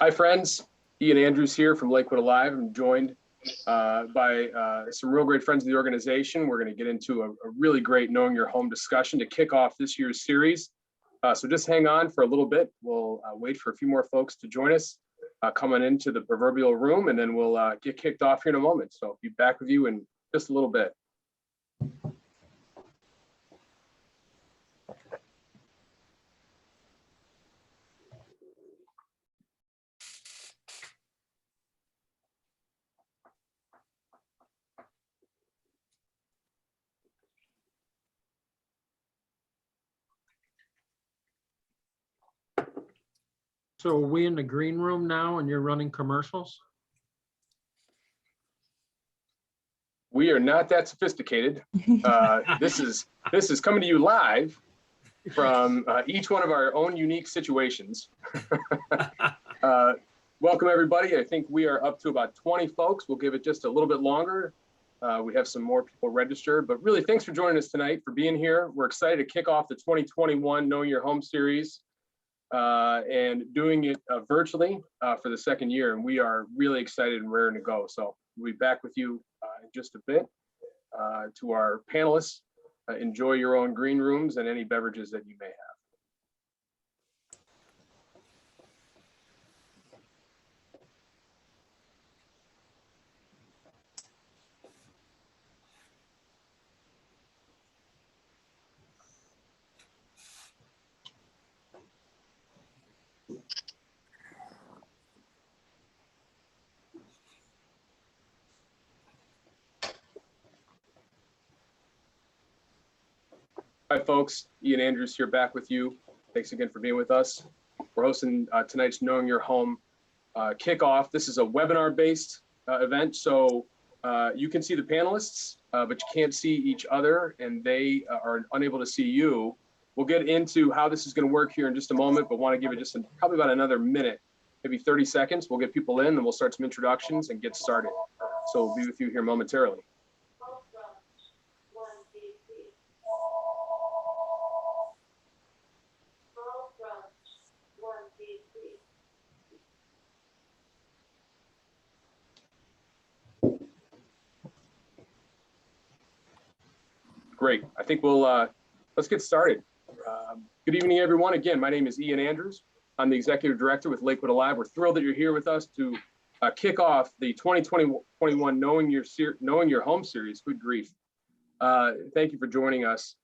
Hi, friends. Ian Andrews here from Lakewood Alive. I'm joined by some real great friends of the organization. We're going to get into a really great Knowing Your Home discussion to kick off this year's series. So just hang on for a little bit. We'll wait for a few more folks to join us coming into the proverbial room, and then we'll get kicked off here in a moment. So I'll be back with you in just a little bit. So are we in the green room now and you're running commercials? We are not that sophisticated. This is coming to you live from each one of our own unique situations. Welcome, everybody. I think we are up to about 20 folks. We'll give it just a little bit longer. We have some more people registered, but really thanks for joining us tonight, for being here. We're excited to kick off the 2021 Knowing Your Home series and doing it virtually for the second year. And we are really excited and raring to go. So we'll be back with you in just a bit. To our panelists, enjoy your own green rooms and any beverages that you may have. Hi, folks. Ian Andrews here, back with you. Thanks again for being with us. We're hosting tonight's Knowing Your Home kickoff. This is a webinar-based event, so you can see the panelists, but you can't see each other, and they are unable to see you. We'll get into how this is going to work here in just a moment, but want to give it just probably about another minute, maybe 30 seconds. We'll get people in, and we'll start some introductions and get started. So we'll be with you here momentarily. Great. I think we'll let's get started. Good evening, everyone. Again, my name is Ian Andrews. I'm the executive director with Lakewood Alive. We're thrilled that you're here with us to kick off the 2021 Knowing Your Home series. Good grief. Thank you for joining us.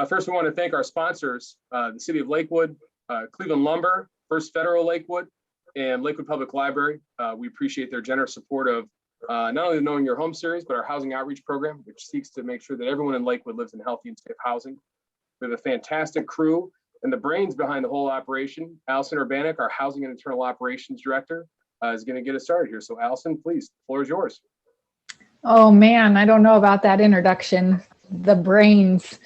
First, we want to thank our sponsors, the City of Lakewood, Cleveland Lumber, First Federal Lakewood, and Lakewood Public Library. We appreciate their generous support of not only the Knowing Your Home series, but our housing outreach program, which seeks to make sure that everyone in Lakewood lives in healthy and safe housing. We have a fantastic crew, and the brains behind the whole operation, Allison Urbanik, our Housing and Internal Operations Director, is going to get us started here. So Allison, please, the floor is yours. Oh man, I don't know about that introduction, the brains.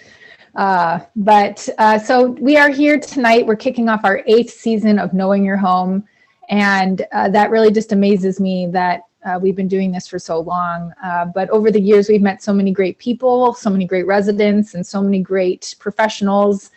So we are here tonight. We're kicking off our 8th season of Knowing Your Home. And that really just amazes me that we've been doing this for so long. But over the years, we've met so many great people, so many great residents, and so many great professionals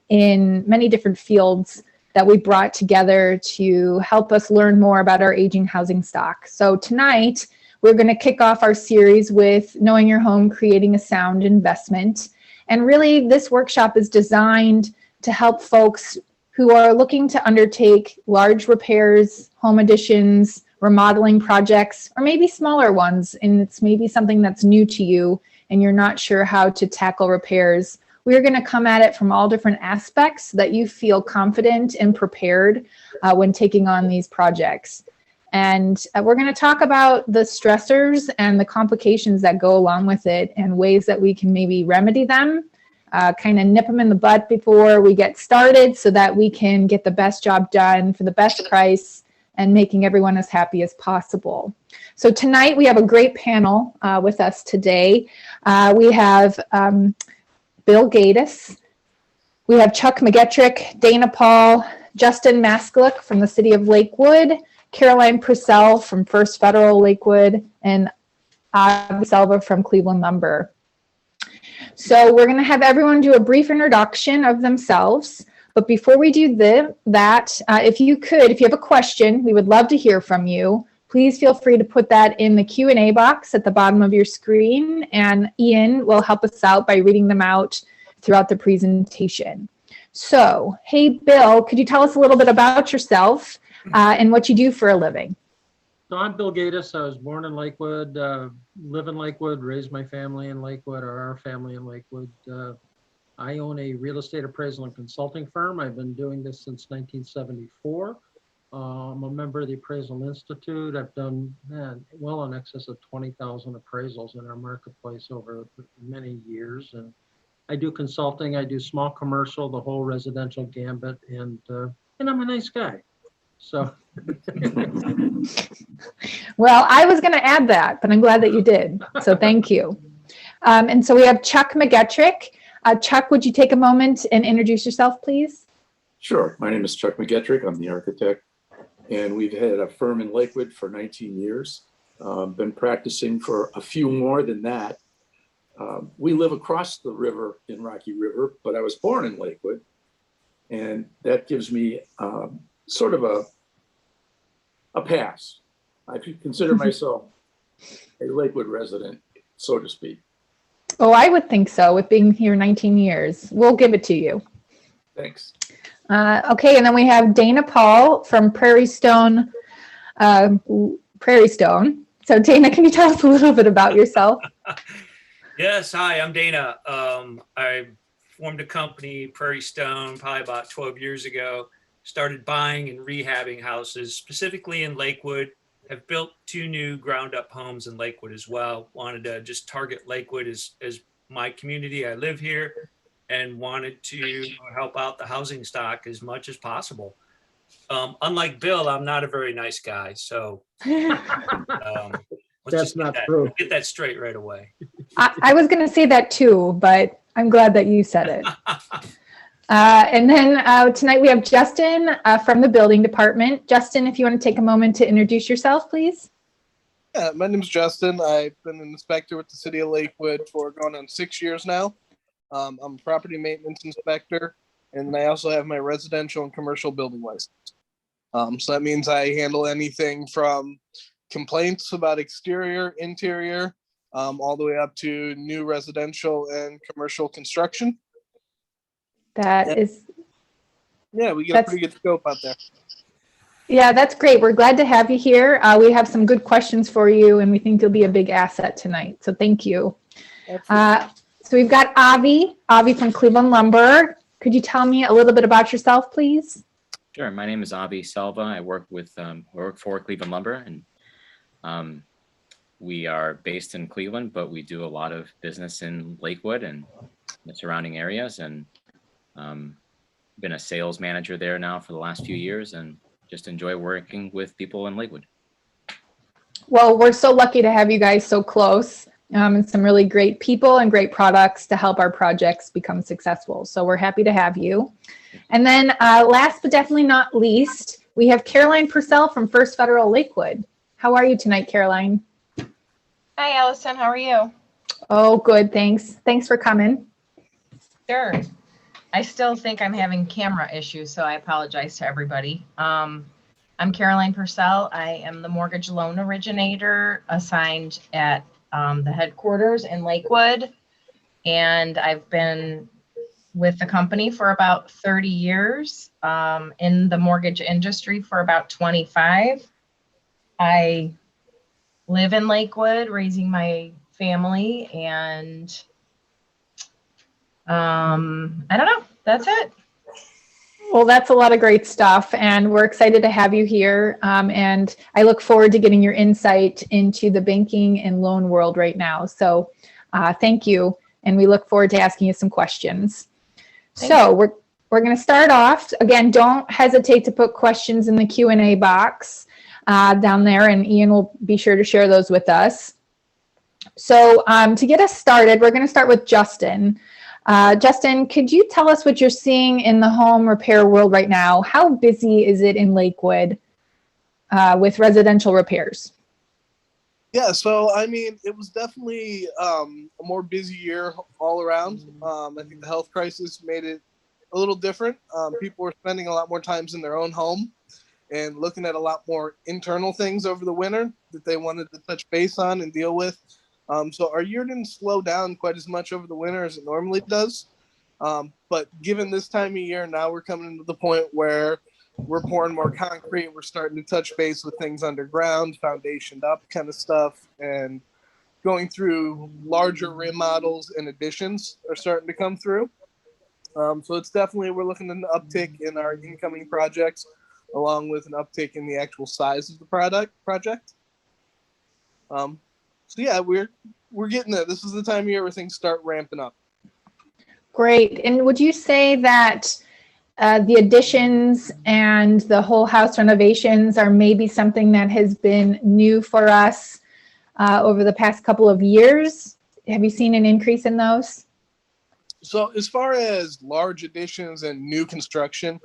in many different fields that we brought together to help us learn more about our aging housing stock. So tonight, we're going to kick off our series with Knowing Your Home, Creating a Sound Investment. And really, this workshop is designed to help folks who are looking to undertake large repairs, home additions, remodeling projects, or maybe smaller ones, and it's maybe something that's new to you and you're not sure how to tackle repairs. We're going to come at it from all different aspects so that you feel confident and prepared when taking on these projects. And we're going to talk about the stressors and the complications that go along with it and ways that we can maybe remedy them, kind of nip them in the butt before we get started so that we can get the best job done for the best price and making everyone as happy as possible. So tonight we have a great panel with us today. We have Bill Gaddis, we have Chuck McGetrick, Dana Paul, Justin Masklick from the City of Lakewood, Caroline Purcell from First Federal Lakewood, and Avi Selva from Cleveland Lumber. So we're going to have everyone do a brief introduction of themselves. But before we do that, if you have a question, we would love to hear from you. Please feel free to put that in the Q&A box at the bottom of your screen, and Ian will help us out by reading them out throughout the presentation. So, hey, Bill, could you tell us a little bit about yourself and what you do for a living? So I'm Bill Gatus. I was born in Lakewood, live in Lakewood, raised my family in Lakewood, or our family in Lakewood. I own a real estate appraisal and consulting firm. I've been doing this since 1974. I'm a member of the Appraisal Institute. I've done well in excess of 20,000 appraisals in our marketplace over many years. And I do consulting. I do small commercial, the whole residential gambit, and I'm a nice guy. So. Well, I was going to add that, but I'm glad that you did. So thank you. And so we have Chuck McGettrick. Chuck, would you take a moment and introduce yourself, please? Sure. My name is Chuck McGettrick. I'm the architect, and we've had a firm in Lakewood for 19 years. Been practicing for a few more than that. We live across the river in Rocky River, but I was born in Lakewood, and that gives me sort of a pass. I could consider myself a Lakewood resident, so to speak. Oh, I would think so, with being here 19 years. We'll give it to you. Thanks. Okay, and then we have Dana Paul from Prairie Stone. So Dana, can you tell us a little bit about yourself? Yes, hi, I'm Dana. I formed a company, Prairie Stone, probably about 12 years ago. Started buying and rehabbing houses, specifically in Lakewood. Have built 2 new ground-up homes in Lakewood as well. Wanted to just target Lakewood as my community. I live here, and wanted to help out the housing stock as much as possible. Unlike Bill, I'm not a very nice guy, so That's not true. Get that straight right away. I was going to say that too, but I'm glad that you said it. And then tonight we have Justin from the building department. Justin, if you want to take a moment to introduce yourself, please. Yeah, my name is Justin. I've been an inspector with the city of Lakewood for going on 6 years now. I'm a property maintenance inspector, and I also have my residential and commercial building license. So that means I handle anything from complaints about exterior, interior, all the way up to new residential and commercial construction. That is. Yeah, we get a pretty good scope out there. Yeah, that's great. We're glad to have you here. We have some good questions for you, and we think you'll be a big asset tonight. So thank you. So we've got Avi from Cleveland Lumber. Could you tell me a little bit about yourself, please? Sure. My name is Avi Selva. I work for Cleveland Lumber, and we are based in Cleveland, but we do a lot of business in Lakewood and the surrounding areas, and been a sales manager there now for the last few years, and just enjoy working with people in Lakewood. Well, we're so lucky to have you guys so close, and some really great people and great products to help our projects become successful. So we're happy to have you. And then last but definitely not least, we have Caroline Purcell from First Federal Lakewood. How are you tonight, Caroline? Hi, Allison. How are you? Oh, good. Thanks. Thanks for coming. Sure. I still think I'm having camera issues, so I apologize to everybody. I'm Caroline Purcell. I am the mortgage loan originator assigned at the headquarters in Lakewood, and I've been with the company for about 30 years, in the mortgage industry for about 25. I live in Lakewood, raising my family, and I don't know. That's it. Well, that's a lot of great stuff, and we're excited to have you here. And I look forward to getting your insight into the banking and loan world right now. So thank you, and we look forward to asking you some questions. So we're going to start off. Again, don't hesitate to put questions in the Q&A box down there, and Ian will be sure to share those with us. So to get us started, we're going to start with Justin. Justin, could you tell us what you're seeing in the home repair world right now? How busy is it in Lakewood with residential repairs? Yeah, so I mean, it was definitely a more busy year all around. I think the health crisis made it a little different. People were spending a lot more times in their own home and looking at a lot more internal things over the winter that they wanted to touch base on and deal with. So our year didn't slow down quite as much over the winter as it normally does. But given this time of year, now we're coming to the point where we're pouring more concrete. We're starting to touch base with things underground, foundationed up kind of stuff, and going through larger remodels and additions are starting to come through. So it's definitely, we're looking at an uptick in our incoming projects, along with an uptick in the actual size of the project. So yeah, we're getting there. This is the time of year where things start ramping up. Great. And would you say that the additions and the whole house renovations are maybe something that has been new for us over the past couple of years? Have you seen an increase in those? So as far as large additions and new construction,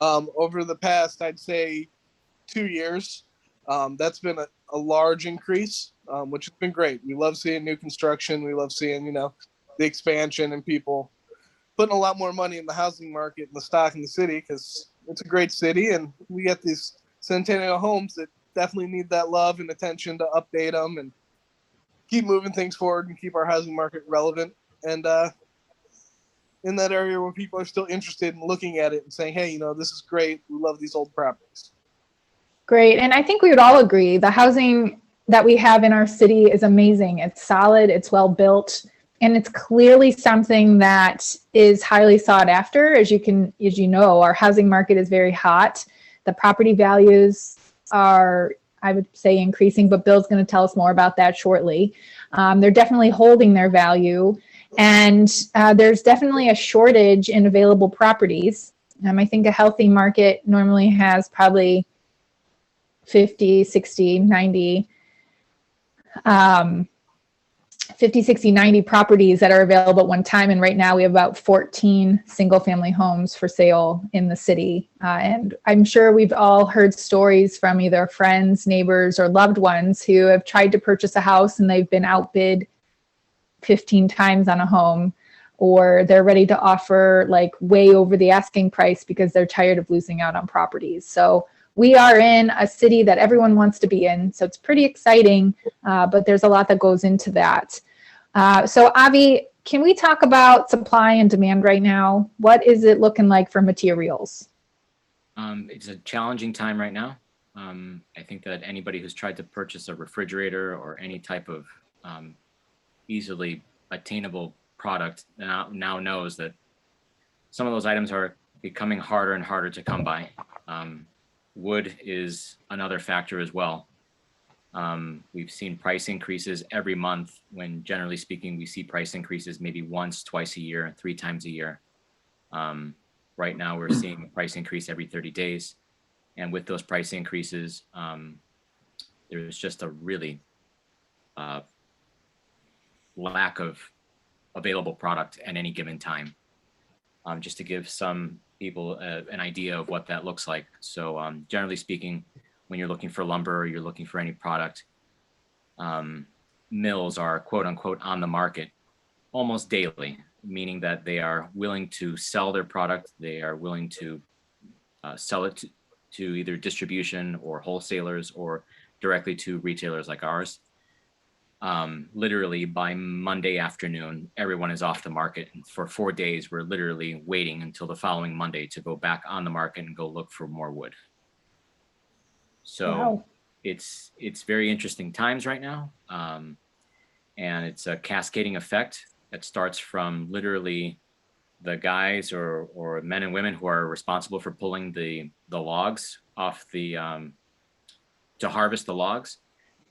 over the past, I'd say 2 years, that's been a large increase, which has been great. We love seeing new construction. We love seeing, the expansion and people putting a lot more money in the housing market and the stock in the city, because it's a great city and we got these centennial homes that definitely need that love and attention to update them and keep moving things forward and keep our housing market relevant. And in that area where people are still interested in looking at it and saying, hey, this is great. We love these old properties. Great. And I think we would all agree the housing that we have in our city is amazing. It's solid, it's well built, and it's clearly something that is highly sought after. As you know, our housing market is very hot. The property values are, I would say, increasing, but Bill's going to tell us more about that shortly. They're definitely holding their value, and there's definitely a shortage in available properties. I think a healthy market normally has probably 50, 60, 90 properties that are available at one time. And right now we have about 14 single family homes for sale in the city. And I'm sure we've all heard stories from either friends, neighbors, or loved ones who have tried to purchase a house and they've been outbid 15 times on a home, or they're ready to offer like way over the asking price because they're tired of losing out on properties. So we are in a city that everyone wants to be in. So it's pretty exciting, but there's a lot that goes into that. So Avi, can we talk about supply and demand right now? What is it looking like for materials? It's a challenging time right now. I think that anybody who's tried to purchase a refrigerator or any type of easily attainable product now knows that some of those items are becoming harder and harder to come by. Wood is another factor as well. We've seen price increases every month when, generally speaking, we see price increases maybe once, twice a year, 3 times a year. Right now, we're seeing a price increase every 30 days. And with those price increases, there's just a really lack of available product at any given time. Just to give some people an idea of what that looks like. So generally speaking, when you're looking for lumber or you're looking for any product, mills are quote unquote on the market almost daily, meaning that they are willing to sell their product. They are willing to sell it to either distribution or wholesalers or directly to retailers like ours. Literally by Monday afternoon, everyone is off the market. And for 4 days, we're literally waiting until the following Monday to go back on the market and go look for more wood. So wow. It's very interesting times right now. And it's a cascading effect that starts from literally the guys or men and women who are responsible for pulling the logs off the, to harvest the logs,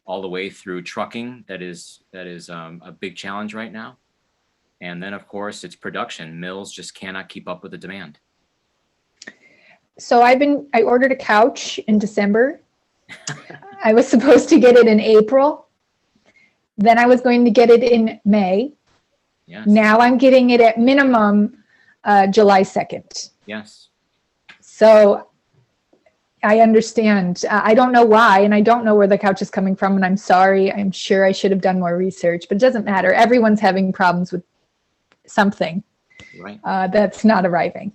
all the way through trucking. That is a big challenge right now. And then of course it's production. Mills just cannot keep up with the demand. So I ordered a couch in December. I was supposed to get it in April. Then I was going to get it in May. Yes. Now I'm getting it at minimum July 2nd. Yes. So I understand. I don't know why, and I don't know where the couch is coming from, and I'm sorry. I'm sure I should have done more research, but it doesn't matter. Everyone's having problems with something right. That's not arriving.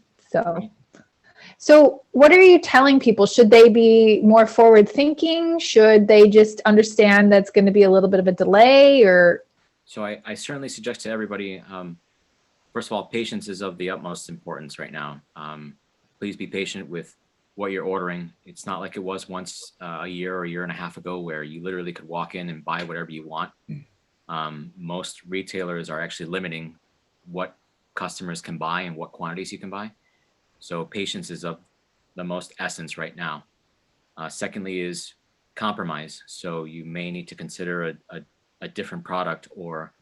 So what are you telling people? Should they be more forward thinking? Should they just understand that's going to be a little bit of a delay? Or So I certainly suggest to everybody, first of all, patience is of the utmost importance right now. Please be patient with what you're ordering. It's not like it was once a year or a year and a half ago where you literally could walk in and buy whatever you want. Most retailers are actually limiting what customers can buy and what quantities you can buy. So patience is of the most essence right now. Secondly is compromise. So you may need to consider a different product, or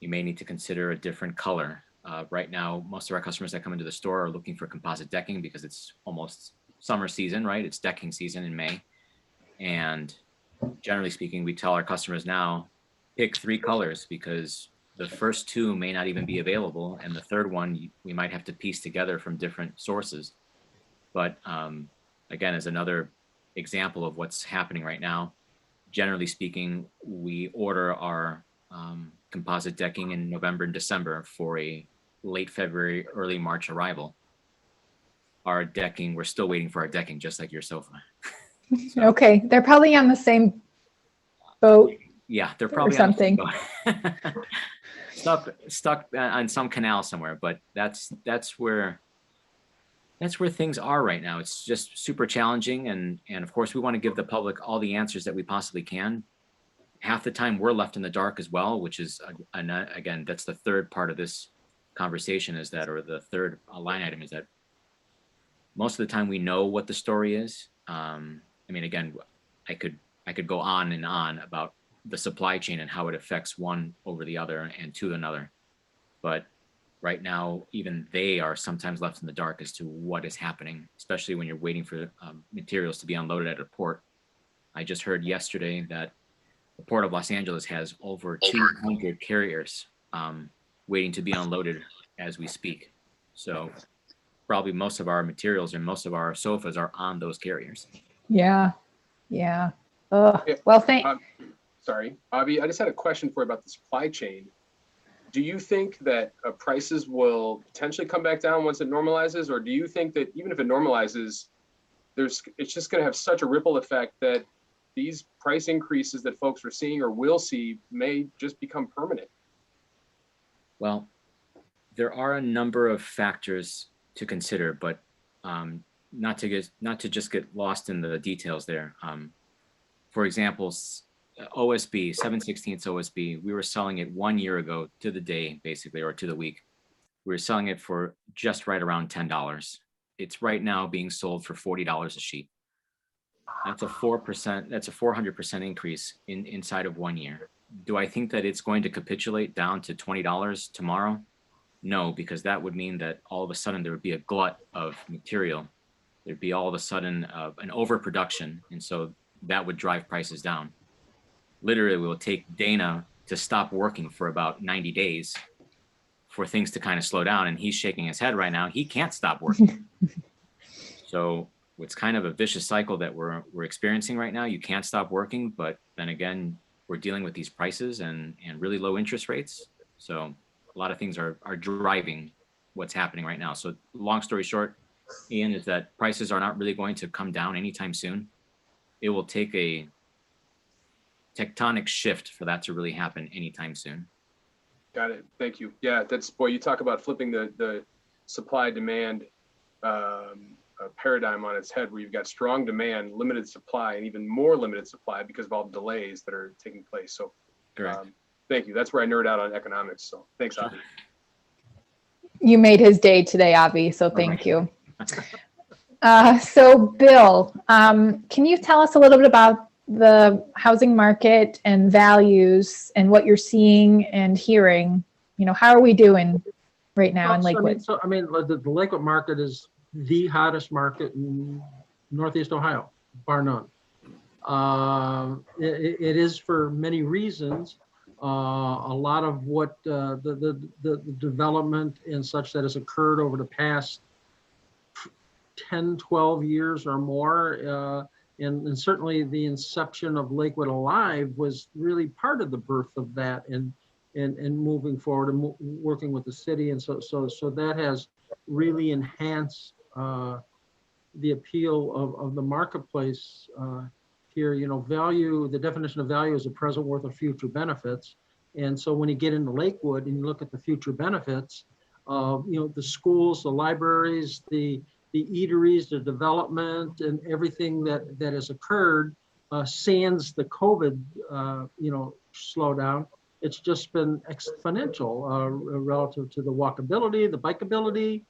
you may need to consider a different color. Right now, most of our customers that come into the store are looking for composite decking because it's almost summer season, right? It's decking season in May. And generally speaking, we tell our customers now, pick 3 colors because the first 2 may not even be available. And the third one, we might have to piece together from different sources. But again, as another example of what's happening right now, generally speaking, we order our composite decking in November and December for a late February, early March arrival. Our decking, we're still waiting for our decking, just like your sofa. So, okay, they're probably on the same boat. Yeah, they're probably or something. stuck on some canal somewhere. But that's where things are right now. It's just super challenging, and of course we want to give the public all the answers that we possibly can. Half the time we're left in the dark as well, which is again, that's the third part of this conversation, is that, or the third line item is that most of the time we know what the story is. I mean, again, I could go on and on about the supply chain and how it affects one over the other and to another. But right now, even they are sometimes left in the dark as to what is happening, especially when you're waiting for materials to be unloaded at a port. I just heard yesterday that the Port of Los Angeles has over 200 carriers waiting to be unloaded as we speak. So probably most of our materials and most of our sofas are on those carriers. Yeah. Well, Sorry, Avi, I just had a question for you about the supply chain. Do you think that prices will potentially come back down once it normalizes, or do you think that even if it normalizes, it's just going to have such a ripple effect that these price increases that folks are seeing or will see may just become permanent? Well, there are a number of factors to consider, but not to just get lost in the details there. For example, OSB, 7/16 OSB, we were selling it 1 year ago to the day, basically, or to the week. We were selling it for just right around $10. It's right now being sold for $40 a sheet. That's a 4%, that's a 400% increase inside of 1 year. Do I think that it's going to capitulate down to $20 tomorrow? No, because that would mean that all of a sudden there would be a glut of material. There'd be all of a sudden an overproduction. And so that would drive prices down. Literally, it will take Dana to stop working for about 90 days for things to kind of slow down. And he's shaking his head right now. He can't stop working. So it's kind of a vicious cycle that we're experiencing right now. You can't stop working, but then again, we're dealing with these prices and really low interest rates. So a lot of things are driving what's happening right now. So long story short, Ian, is that prices are not really going to come down anytime soon. It will take a tectonic shift for that to really happen anytime soon. Got it. Thank you. Yeah, you talk about flipping the supply demand paradigm on its head, where you've got strong demand, limited supply, and even more limited supply because of all the delays that are taking place. So thank you. That's where I nerd out on economics. So thanks, Avi. You made his day today, Avi, so thank you. So Bill, can you tell us a little bit about the housing market and values and what you're seeing and hearing? You know, how are we doing right now in Lakewood? The Lakewood market is the hottest market in Northeast Ohio, bar none. It is for many reasons. A lot of what the development and such that has occurred over the past 10, 12 years or more, and certainly the inception of Lakewood Alive was really part of the birth of that and moving forward and working with the city. And so that has really enhance the appeal of the marketplace here. You know, value, the definition of value is a present worth of future benefits. And so when you get into Lakewood and you look at the future benefits of, you know, the schools, the libraries, the eateries, the development, and everything that has occurred sans the COVID, you know, slowdown, it's just been exponential relative to the walkability, the bikeability,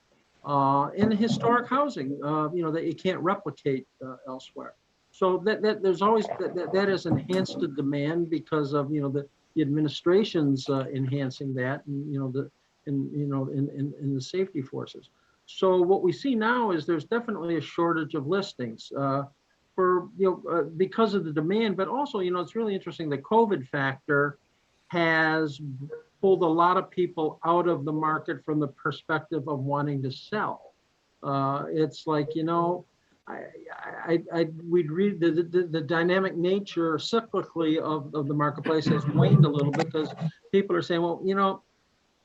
and the historic housing, you know, that you can't replicate elsewhere. So that there's always that has enhanced the demand because of, you know, the administration's enhancing that, and you know in the safety forces. So what we see now is there's definitely a shortage of listings for, you know, because of the demand, but also, you know, it's really interesting. The COVID factor has pulled a lot of people out of the market from the perspective of wanting to sell. It's like, you know, we'd read the dynamic nature cyclically of the marketplace has waned a little bit because people are saying, well, you know,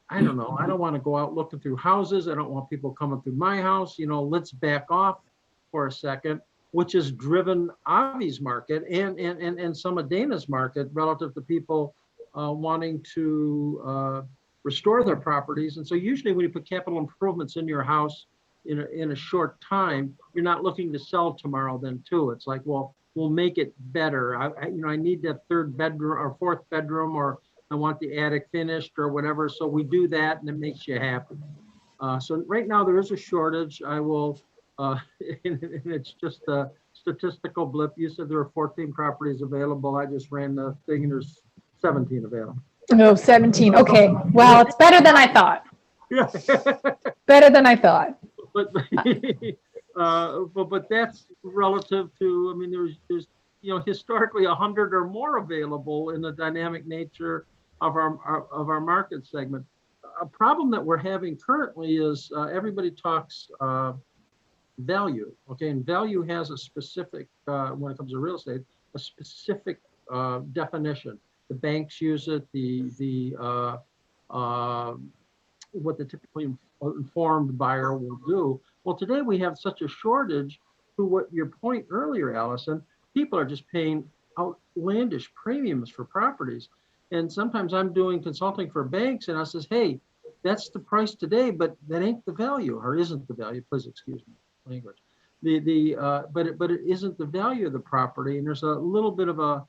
I don't know, I don't want to go out looking through houses. I don't want people coming through my house. You know, let's back off for a second, which has driven Avi's market and some of Dana's market relative to people wanting to restore their properties. And so usually when you put capital improvements in your house in a short time, you're not looking to sell tomorrow then too. It's like, well, we'll make it better. You know, I need that third bedroom or fourth bedroom, or I want the attic finished or whatever. So we do that and it makes you happy. So right now there is a shortage. I will, and it's just a statistical blip. You said there are 14 properties available. I just ran the thing and there's 17 available. Oh, 17. Okay. Well, it's better than I thought. Yeah. Better than I thought. But but that's relative to, I mean, there's you know, historically 100 or more available in the dynamic nature of our market segment. A problem that we're having currently is everybody talks value, okay, and value has a specific when it comes to real estate, a specific definition. The banks use it. What the typically informed buyer will do. Well, today we have such a shortage. To what your point earlier, Allison, people are just paying outlandish premiums for properties. And sometimes I'm doing consulting for banks and I says, hey, that's the price today, but that ain't the value, or isn't the value. Please excuse me, language. But it isn't the value of the property. And there's a little bit of a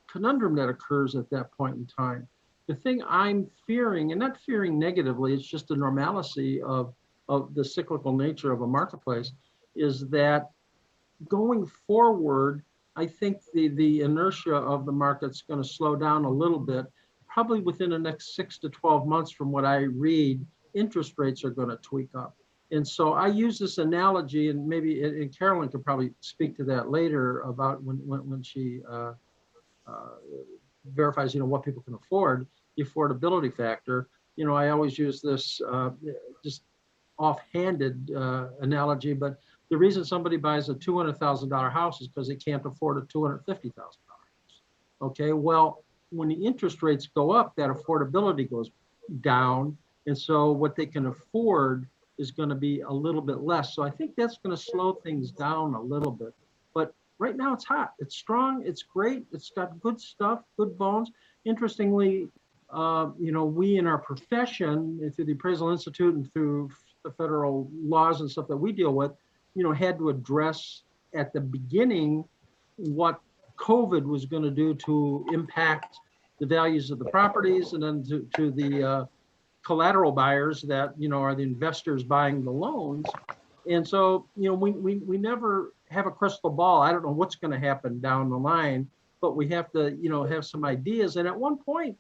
conundrum that occurs at that point in time. The thing I'm fearing, and not fearing negatively, it's just the normalcy of the cyclical nature of a marketplace, is that going forward, I think the inertia of the market's going to slow down a little bit. Probably within the next 6 to 12 months from what I read, interest rates are going to tweak up. And so I use this analogy, and maybe, and Carolyn could probably speak to that later about when she verifies, you know, what people can afford, the affordability factor. You know, I always use this just offhanded analogy, but the reason somebody buys a $200,000 house is because they can't afford a $250,000 house. Okay, well, when the interest rates go up, that affordability goes down, and so what they can afford is going to be a little bit less. So I think that's going to slow things down a little bit. But right now it's hot, it's strong, it's great, it's got good stuff, good bones. Interestingly, you know, we in our profession, through the Appraisal Institute and through the federal laws and stuff that we deal with, you know, had to address at the beginning what COVID was going to do to impact the values of the properties, and then to the collateral buyers that, you know, are the investors buying the loans. And so, you know, we never have a crystal ball. I don't know what's going to happen down the line, but we have to, you know, have some ideas. And at one point,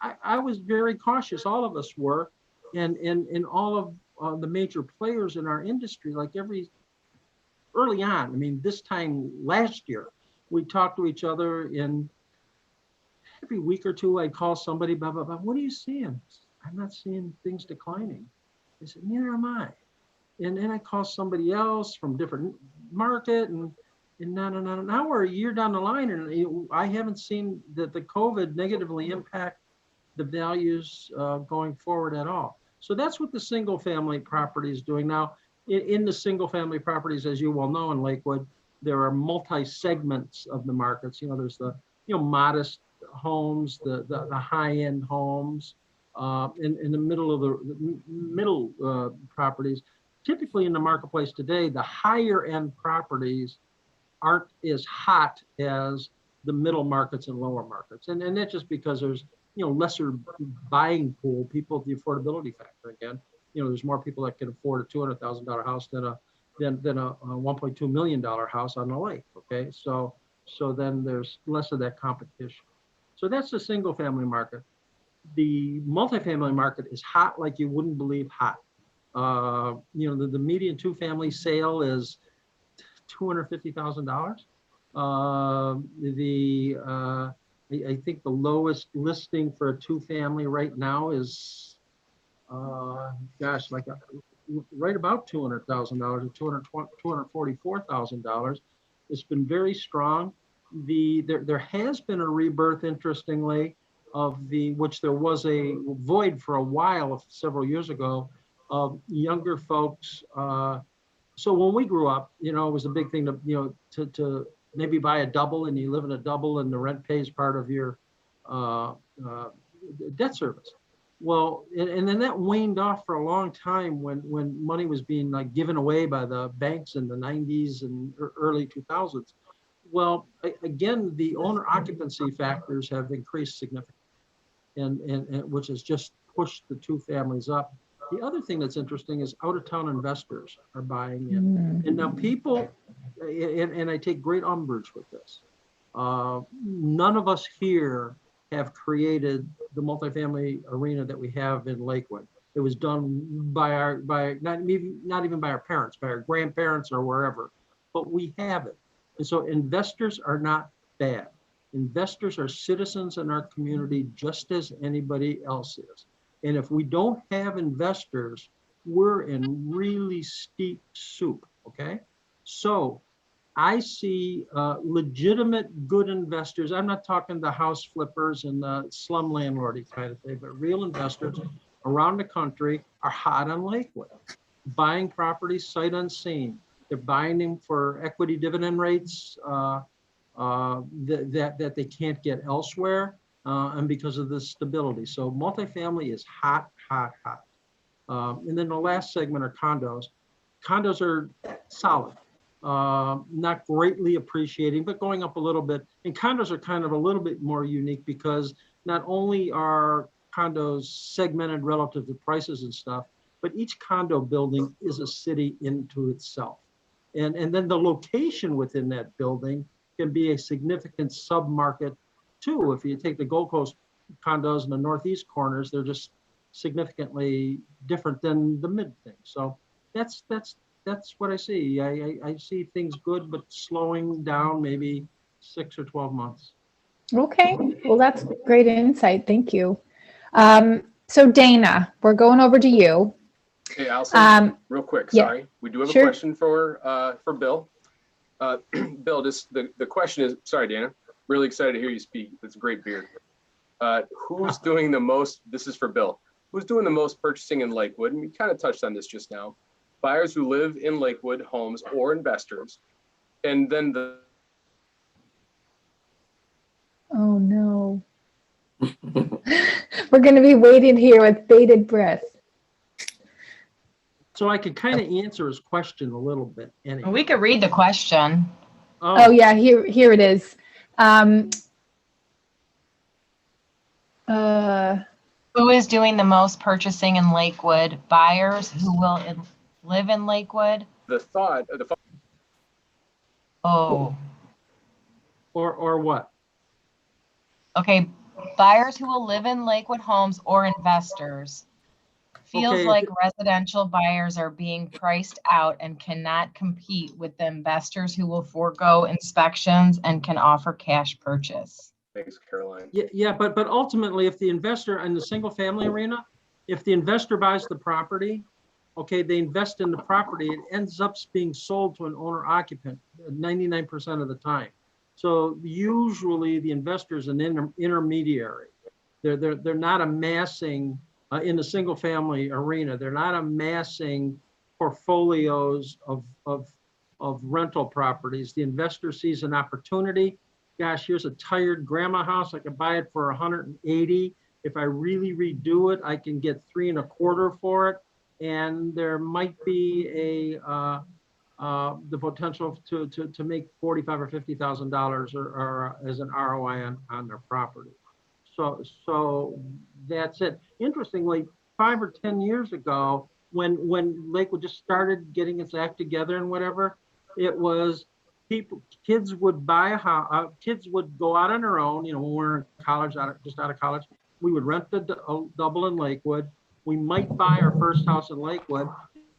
I was very cautious. All of us were, and all of the major players in our industry, like early on. I mean, this time last year, we talked to each other in every week or two. I'd call somebody, blah, blah, blah. What are you seeing? I'm not seeing things declining. They said, neither am I. And then I call somebody else from different market, and now we're a year down the line, and I haven't seen that the COVID negatively impact the values going forward at all. So that's what the single family property is doing. Now, in the single family properties, as you well know, in Lakewood, there are multi-segments of the markets. There's the, modest homes, the high-end homes, in the middle of the middle properties. Typically in the marketplace today, the higher end properties aren't as hot as the middle markets and lower markets. And that's just because there's, lesser buying pool, people, the affordability factor again. There's more people that can afford a $200,000 house than a $1.2 million house on the lake. Okay, so then there's less of that competition. So that's the single family market. The multifamily market is hot like you wouldn't believe hot. The median two family sale is $250,000. I think the lowest listing for a two family right now is, right about $200,000 or $244,000. It's been very strong. There has been a rebirth, interestingly, of which there was a void for a while, several years ago, of younger folks. So when we grew up, it was a big thing to maybe buy a double, and you live in a double and the rent pays part of your debt service. Well, and then that waned off for a long time when money was being given away by the banks in the 90s and early 2000s. Well, again, the owner occupancy factors have increased significantly, and which has just pushed the two families up. The other thing that's interesting is out-of-town investors are buying in. And now people, and I take great umbrage with this, none of us here have created the multifamily arena that we have in Lakewood. It was done by not even by our parents, by our grandparents or wherever, but we have it. And so investors are not bad. Investors are citizens in our community just as anybody else is. And if we don't have investors, we're in really steep soup, okay? So I see legitimate good investors. I'm not talking the house flippers and the slum landlordy kind of thing, but real investors around the country are hot on Lakewood, buying properties sight unseen. They're buying them for equity dividend rates that they can't get elsewhere. And because of the stability. So multifamily is hot, hot, hot. And then the last segment are condos. Condos are solid, not greatly appreciating, but going up a little bit. And condos are kind of a little bit more unique because not only are condos segmented relative to prices and stuff, but each condo building is a city into itself. And then the location within that building can be a significant sub-market too. If you take the Gold Coast condos in the northeast corners, they're just significantly different than the mid thing. So that's what I see. I see things good, but slowing down maybe 6 or 12 months. Okay, well, that's great insight. Thank you. So Dana, we're going over to you. Hey, Allison, real quick, yeah. sorry. We do have a Sure. question for Bill. Bill, the question is, sorry, Dana, really excited to hear you speak. It's a great beard. Who's doing the most, this is for Bill, who's doing the most purchasing in Lakewood? And we kind of touched on this just now. Buyers who live in Lakewood homes or investors. And then Oh no. We're going to be waiting here with bated breath. So I could kind of answer his question a little bit. Anyway. We could read the question. Oh yeah, here it is. Who is doing the most purchasing in Lakewood? Buyers who will live in Lakewood? the thought. Oh, Or what? okay. Buyers who will live in Lakewood homes or investors. Feels Okay. like residential buyers are being priced out and cannot compete with the investors who will forego inspections and can offer cash purchase. Thanks, Caroline. Yeah, but ultimately, if the investor in the single family arena, if the investor buys the property, okay, they invest in the property, it ends up being sold to an owner occupant 99% of the time. So usually the investor is an intermediary. They're not amassing in the single family arena. They're not amassing portfolios of rental properties. The investor sees an opportunity. Gosh, here's a tired grandma house. I could buy it for 180. If I really redo it, I can get 3 1/4 for it. And there might be the potential to make $45,000 or $50,000 or as an ROI on their property. So that's it. Interestingly, 5 or 10 years ago, when Lakewood just started getting its act together and whatever, it was kids would buy a house, kids would go out on their own, when we were in college, just out of college, we would rent a double in Lakewood. We might buy our first house in Lakewood,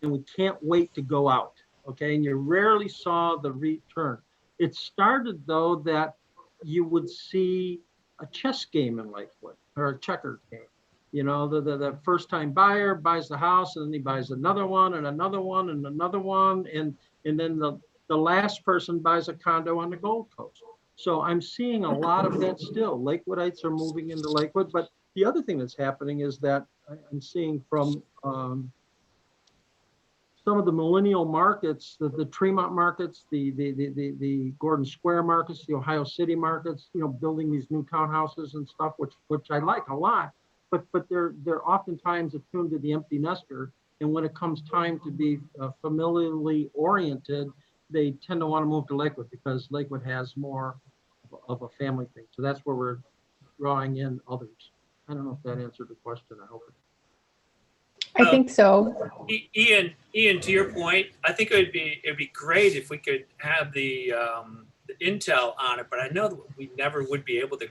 and we can't wait to go out. Okay, and you rarely saw the return. It started though that you would see a chess game in Lakewood or a checkers game. The first time buyer buys the house, and then he buys another one and another one and another one, and then the last person buys a condo on the Gold Coast. So I'm seeing a lot of that still. Lakewoodites are moving into Lakewood, but the other thing that's happening is that I'm seeing from some of the millennial markets, the Tremont markets, the Gordon Square markets, the Ohio City markets, building these new townhouses and stuff, which I like a lot, but they're oftentimes attuned to the empty nester. And when it comes time to be familially oriented, they tend to want to move to Lakewood because Lakewood has more of a family thing. So that's where we're drawing in others. I don't know if that answered the question. I hope it. I think so. Ian, to your point, I think it'd be great if we could have the intel on it, but I know that we never would be able to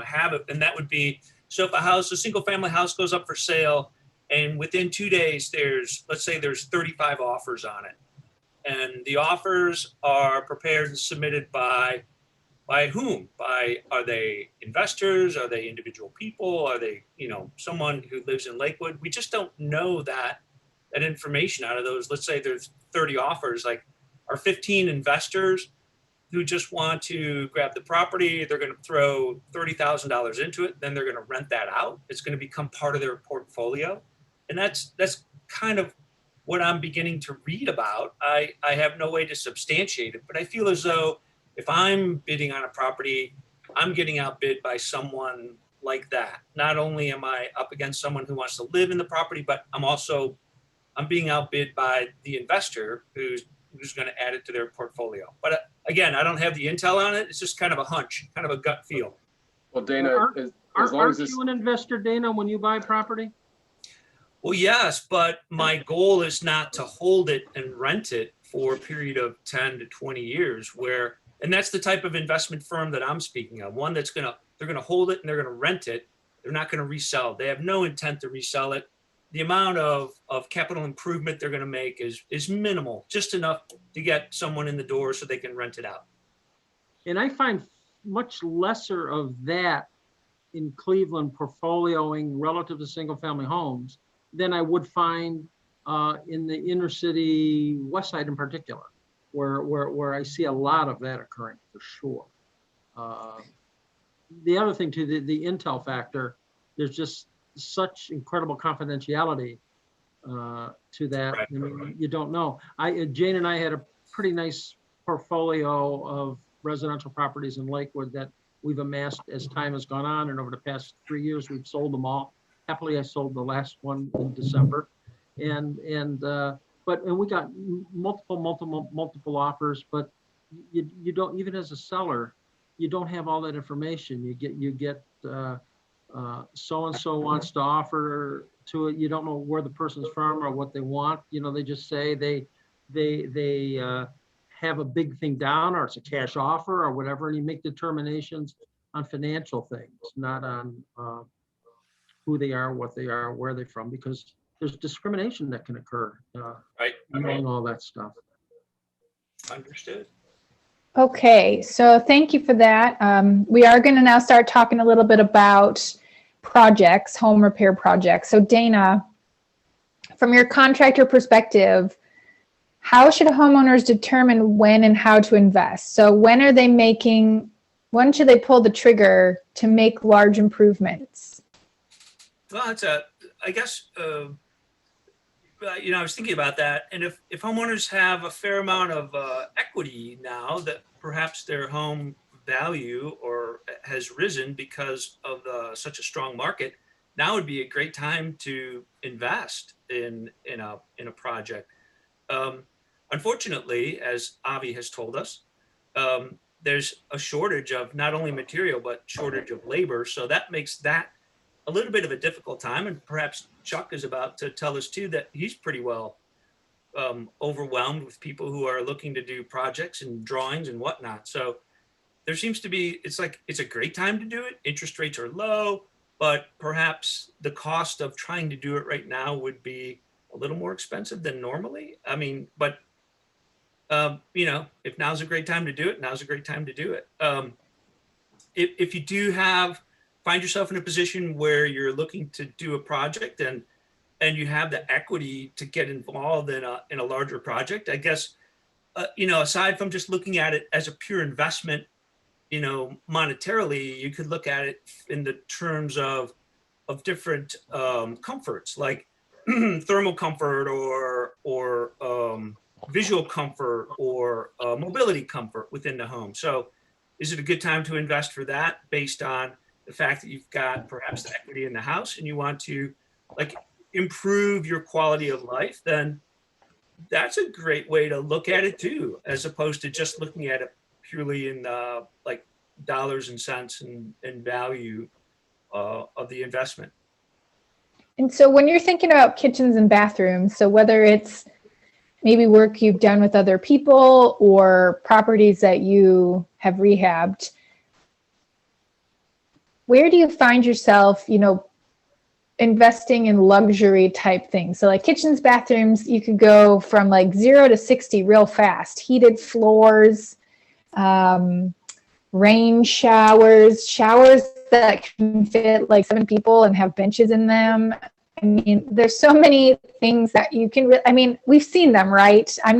have it. And that would be, so if a single family house goes up for sale, and within 2 days, let's say there's 35 offers on it, and the offers are prepared and submitted by whom? Are they investors? Are they individual people? Are they, someone who lives in Lakewood? We just don't know that information out of those. Let's say there's 30 offers, like are 15 investors who just want to grab the property. They're going to throw $30,000 into it. Then they're going to rent that out. It's going to become part of their portfolio. And that's kind of what I'm beginning to read about. I have no way to substantiate it, but I feel as though if I'm bidding on a property, I'm getting outbid by someone like that. Not only am I up against someone who wants to live in the property, but I'm being outbid by the investor who's going to add it to their portfolio. But again, I don't have the intel on it. It's just kind of a hunch, kind of a gut feel. Well, Dana, as long as aren't you an investor, Dana, when you buy property? Well, yes, but my goal is not to hold it and rent it for a period of 10 to 20 years and that's the type of investment firm that I'm speaking of. One that's they're going to hold it and they're going to rent it. They're not going to resell. They have no intent to resell it. The amount of capital improvement they're going to make is minimal, just enough to get someone in the door so they can rent it out. And I find much lesser of that in Cleveland portfolioing relative to single family homes than I would find in the inner city west side in particular, where I see a lot of that occurring for sure. The other thing too, the intel factor, there's just such incredible confidentiality to that. Right. I mean, you don't know. Jane and I had a pretty nice portfolio of residential properties in Lakewood that we've amassed as time has gone on, and over the past 3 years we've sold them all. Happily, I sold the last one in December, and we got multiple offers, but you don't, even as a seller, you don't have all that information. You get so-and-so wants to offer to it. You don't know where the person's from or what they want. They just say they have a big thing down, or it's a cash offer or whatever, and you make determinations on financial things, not on who they are, what they are, where they're from, because there's discrimination that can occur. Right. Knowing all that stuff. Understood. Okay, so thank you for that. We are going to now start talking a little bit about projects, home repair projects. So Dana, from your contractor perspective, how should homeowners determine when and how to invest? So when should they pull the trigger to make large improvements? Well, I guess, I was thinking about that. And if homeowners have a fair amount of equity now, that perhaps their home value or has risen because of such a strong market, now would be a great time to invest in a project. Unfortunately, as Avi has told us, there's a shortage of not only material, but shortage of labor. So that makes that a little bit of a difficult time. And perhaps Chuck is about to tell us too that he's pretty well overwhelmed with people who are looking to do projects and drawings and whatnot. So there seems to be, it's like, it's a great time to do it. Interest rates are low, but perhaps the cost of trying to do it right now would be a little more expensive than normally. I mean, but if now's a great time to do it, now's a great time to do it. If you do find yourself in a position where you're looking to do a project and you have the equity to get involved in a larger project, I guess, aside from just looking at it as a pure investment, monetarily, you could look at it in the terms of different comforts, like thermal comfort or visual comfort or mobility comfort within the home. So is it a good time to invest for that based on the fact that you've got perhaps the equity in the house and you want to improve your quality of life? Then that's a great way to look at it too, as opposed to just looking at it purely in dollars and cents and value of the investment. And so when you're thinking about kitchens and bathrooms, so whether it's maybe work you've done with other people or properties that you have rehabbed, where do you find yourself, investing in luxury type things? So like kitchens, bathrooms, you could go from 0 to 60 real fast. Heated floors, rain showers that can fit 7 people and have benches in them. I mean, there's so many things that you can, we've seen them, right? I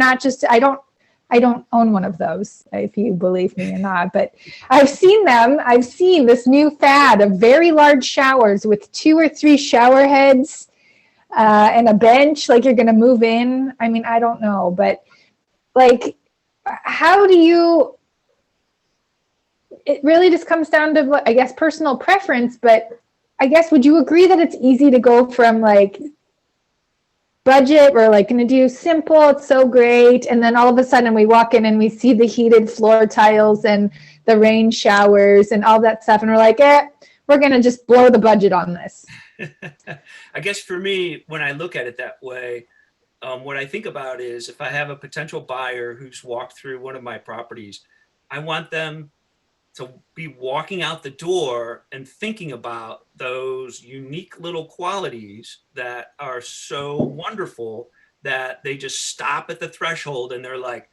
don't own one of those, if you believe me or not, but I've seen them. I've seen this new fad of very large showers with 2 or 3 shower heads and a bench, like you're going to move in. I don't know, but how do you, it really just comes down to, I guess, personal preference, but I guess, would you agree that it's easy to go from budget, we're going to do simple, it's so great, and then all of a sudden we walk in and we see the heated floor tiles and the rain showers and all that stuff, and we're like, we're going to just blow the budget on this? I guess for me, when I look at it that way, what I think about is if I have a potential buyer who's walked through one of my properties, I want them to be walking out the door and thinking about those unique little qualities that are so wonderful that they just stop at the threshold and they're like,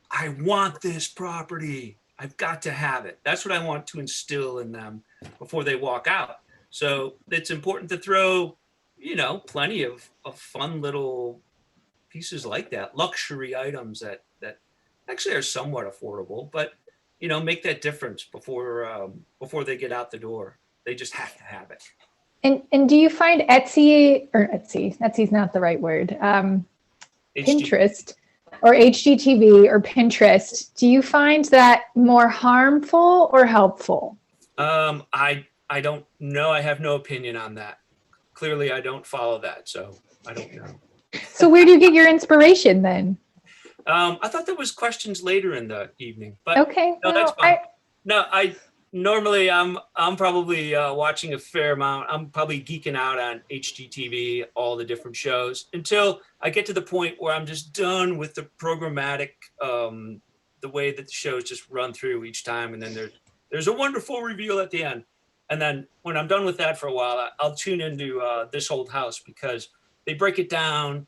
I want this property. I've got to have it. That's what I want to instill in them before they walk out. So it's important to throw, plenty of fun little pieces like that, luxury items that actually are somewhat affordable, but make that difference before they get out the door. They just have to have it. And do you find Etsy's not the right word, Pinterest or HGTV or Pinterest, do you find that more harmful or helpful? I don't know. I have no opinion on that. Clearly, I don't follow that, so I don't know. So where do you get your inspiration then? I thought there was questions later in the evening, but okay, no, that's fine. I normally I'm probably watching a fair amount. I'm probably geeking out on HGTV, all the different shows, until I get to the point where I'm just done with the programmatic, the way that the shows just run through each time, and then there's a wonderful reveal at the end. And then when I'm done with that for a while, I'll tune into This Old House, because they break it down.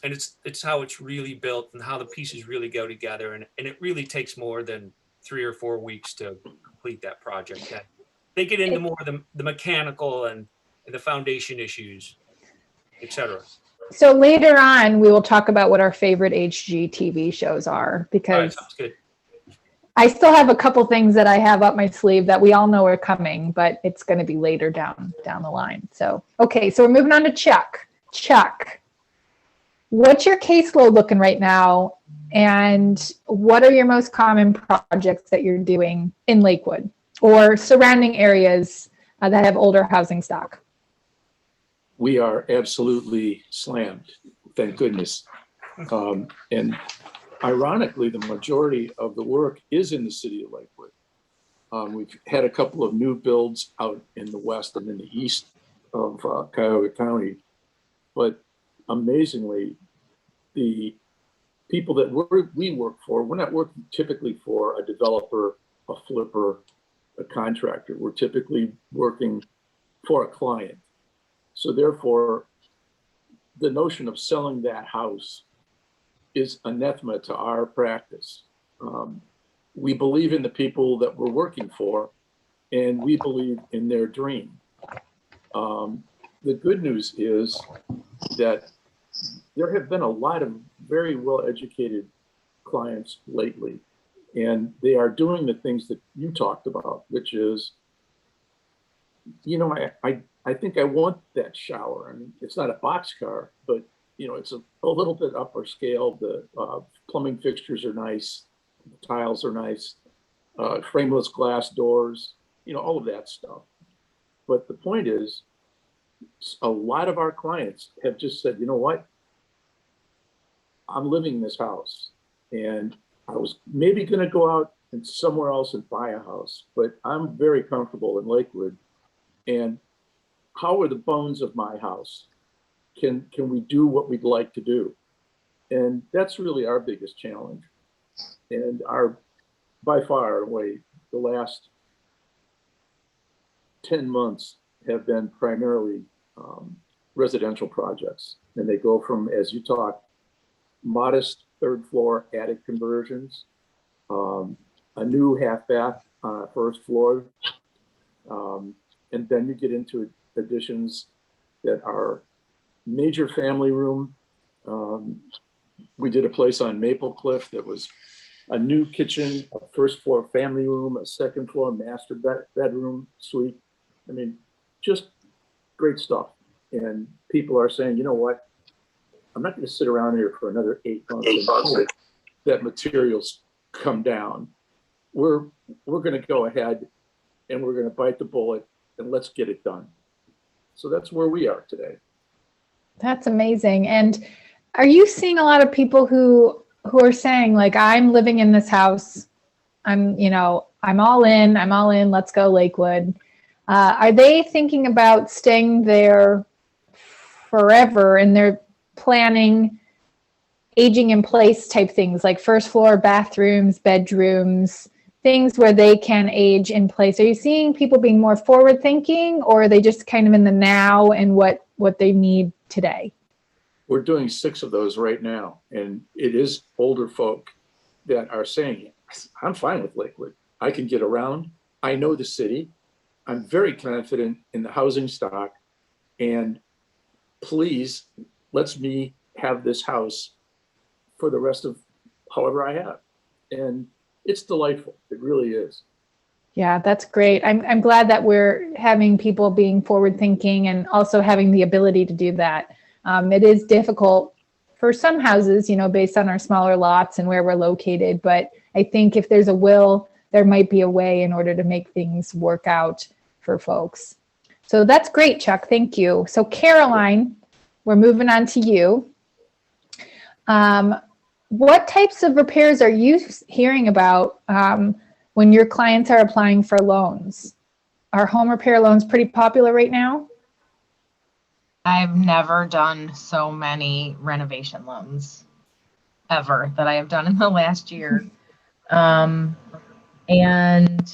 And it's how it's really built and how the pieces really go together. And it really takes more than 3 or 4 weeks to complete that project. And they get into more of the mechanical and the foundation issues, etc. So later on, we will talk about what our favorite HGTV shows are, because sounds good. I still have a couple things that I have up my sleeve that we all know are coming, but it's going to be later down the line. So, okay, so we're moving on to Chuck. Chuck, what's your caseload looking right now? And what are your most common projects that you're doing in Lakewood or surrounding areas that have older housing stock? We are absolutely slammed, thank goodness. And ironically, the majority of the work is in the city of Lakewood. We've had a couple of new builds out in the west and in the east of Cuyahoga County, but amazingly, the people that we work for, we're not working typically for a developer, a flipper, a contractor. We're typically working for a client. So therefore, the notion of selling that house is anathema to our practice. We believe in the people that we're working for, and we believe in their dream. The good news is that there have been a lot of very well-educated clients lately, and they are doing the things that you talked about, which is, you know, I think I want that shower. I mean, it's not a boxcar, but you know, it's a little bit upper scale. The plumbing fixtures are nice, the tiles are nice, frameless glass doors, you know, all of that stuff. But the point is, a lot of our clients have just said, you know what, I'm living in this house, and I was maybe going to go out and somewhere else and buy a house, but I'm very comfortable in Lakewood. And how are the bones of my house? Can we do what we'd like to do? And that's really our biggest challenge. And by far away, the last 10 months have been primarily residential projects. And they go from, as you talked, modest third floor attic conversions, a new half bath on a first floor. And then you get into additions that are major family room. We did a place on Maple Cliff that was a new kitchen, a first floor family room, a second floor master bedroom suite. I mean, just great stuff. And people are saying, you know what? I'm not going to sit around here for another 8 months and hope that materials come down. We're going to go ahead and we're going to bite the bullet and let's get it done. So that's where we are today. That's amazing. And are you seeing a lot of people who are saying, like, I'm living in this house, I'm all in, let's go Lakewood. Are they thinking about staying there forever, and they're planning aging in place type things like first floor bathrooms, bedrooms, things where they can age in place? Are you seeing people being more forward thinking, or are they just kind of in the now and what they need today? We're doing 6 of those right now. And it is older folk that are saying, I'm fine with Lakewood. I can get around. I know the city. I'm very confident in the housing stock. And please, let's me have this house for the rest of however I have. And it's delightful. It really is. Yeah, that's great. I'm glad that we're having people being forward thinking and also having the ability to do that. It is difficult for some houses, based on our smaller lots and where we're located. But I think if there's a will, there might be a way in order to make things work out for folks. So that's great, Chuck. Thank you. So Caroline, we're moving on to you. What types of repairs are you hearing about when your clients are applying for loans? Are home repair loans pretty popular right now? I've never done so many renovation loans ever that I have done in the last year. And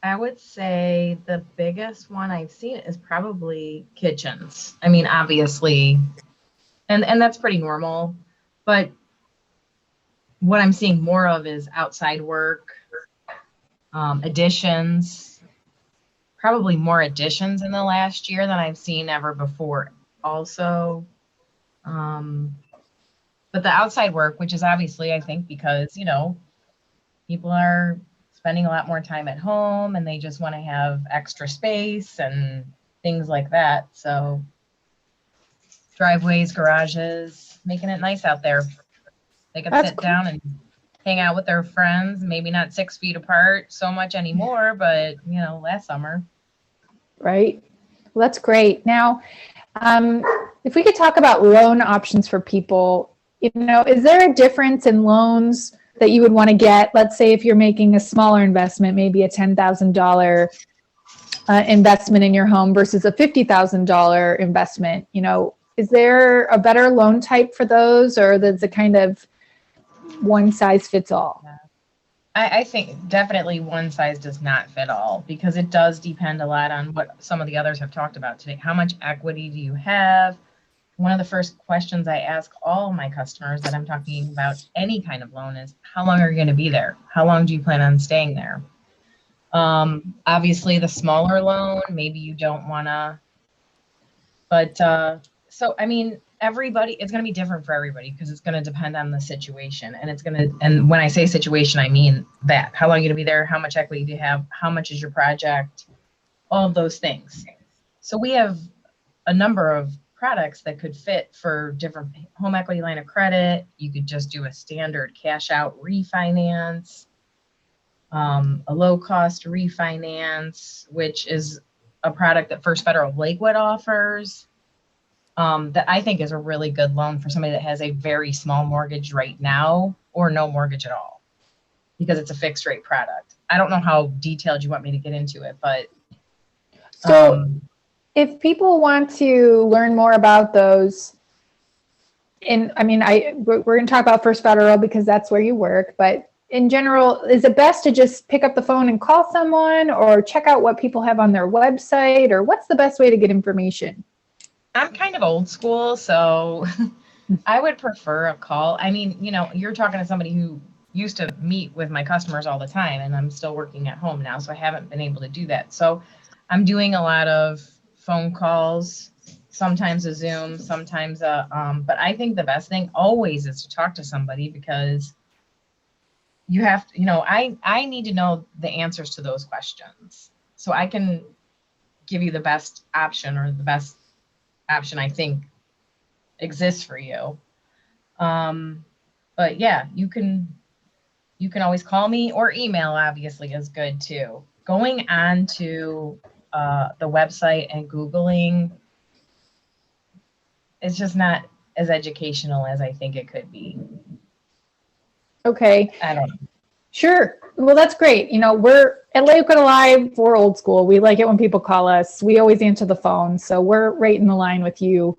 I would say the biggest one I've seen is probably kitchens. I mean, obviously, and that's pretty normal, but what I'm seeing more of is outside work, additions, probably more additions in the last year than I've seen ever before also. But the outside work, which is obviously, I think, because, people are spending a lot more time at home and they just want to have extra space and things like that. So driveways, garages, making it nice out there. They can That's sit down and hang out with their friends, maybe not 6 feet apart so much anymore, but last summer. right. Well, that's great. Now, if we could talk about loan options for people, is there a difference in loans that you would want to get? Let's say if you're making a smaller investment, maybe a $10,000 investment in your home versus a $50,000 investment. Is there a better loan type for those, or is it kind of one size fits all? I think definitely one size does not fit all, because it does depend a lot on what some of the others have talked about today. How much equity do you have? One of the first questions I ask all my customers that I'm talking about any kind of loan is, how long are you going to be there? How long do you plan on staying there? Obviously the smaller loan, maybe you don't want to, but so, I mean, it's going to be different for everybody, because it's going to depend on the situation. And when I say situation, I mean that. How long are you going to be there? How much equity do you have? How much is your project? All of those things. So we have a number of products that could fit for different home equity line of credit. You could just do a standard cash out refinance, a low cost refinance, which is a product that First Federal of Lakewood offers. That I think is a really good loan for somebody that has a very small mortgage right now or no mortgage at all, because it's a fixed rate product. I don't know how detailed you want me to get into it, but So if people want to learn more about those, and I mean, we're going to talk about First Federal because that's where you work, but in general, is it best to just pick up the phone and call someone, or check out what people have on their website, or what's the best way to get information? I'm kind of old school, so I would prefer a call. I mean, you're talking to somebody who used to meet with my customers all the time, and I'm still working at home now, so I haven't been able to do that. So I'm doing a lot of phone calls, sometimes a Zoom, sometimes but I think the best thing always is to talk to somebody, because you have to, I need to know the answers to those questions so I can give you the best option, or the best option I think exists for you. But yeah, you can always call me, or email obviously is good too. Going on to the website and Googling, it's just not as educational as I think it could be. Okay. I don't know. Sure. Well, that's great. We're at Lakewood Alive, we're old school. We like it when people call us. We always answer the phone. So we're right in the line with you.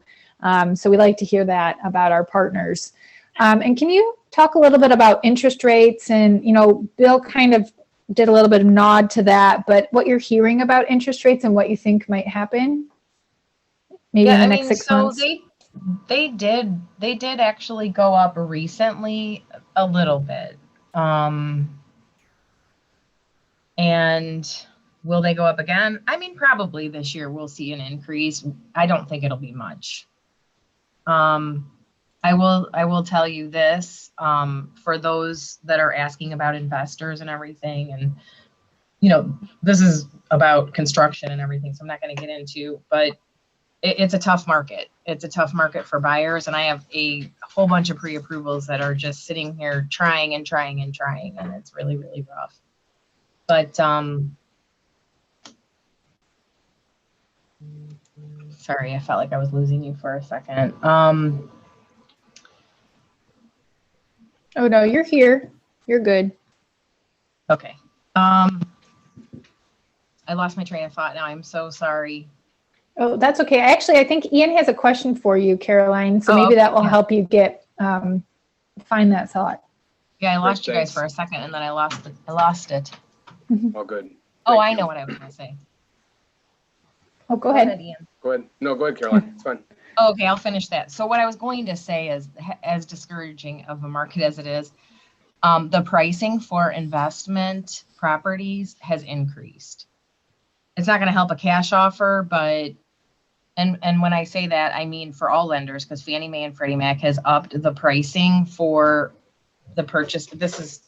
So we like to hear that about our partners. And can you talk a little bit about interest rates? And, Bill kind of did a little bit of nod to that, but what you're hearing about interest rates and what you think might happen maybe in the next 6 months? They did actually go up recently a little bit. And will they go up again? I mean, probably this year we'll see an increase. I don't think it'll be much. I will tell you this, for those that are asking about investors and everything, and this is about construction and everything, so I'm not going to get into, but it's a tough market. It's a tough market for buyers, and I have a whole bunch of pre-approvals that are just sitting here trying, and it's really, really rough. But sorry, I felt like I was losing you for a second. Oh, no, you're here. You're good. Okay. I lost my train of thought now. I'm so sorry. Oh, that's okay. I think Ian has a question for you, Caroline. So maybe okay. that will help you get find that thought. Yeah, I lost you guys Thanks. for a second, and then I lost it. All good. Oh, Thank I you. know what I was going to say. Oh, go ahead. Ian. Go ahead. No, go ahead, Caroline. It's fine. Oh, okay, I'll finish that. So what I was going to say is, as discouraging of a market as it is, the pricing for investment properties has increased. It's not going to help a cash offer, but and when I say that, I mean for all lenders, because Fannie Mae and Freddie Mac has upped the pricing for the purchase. This is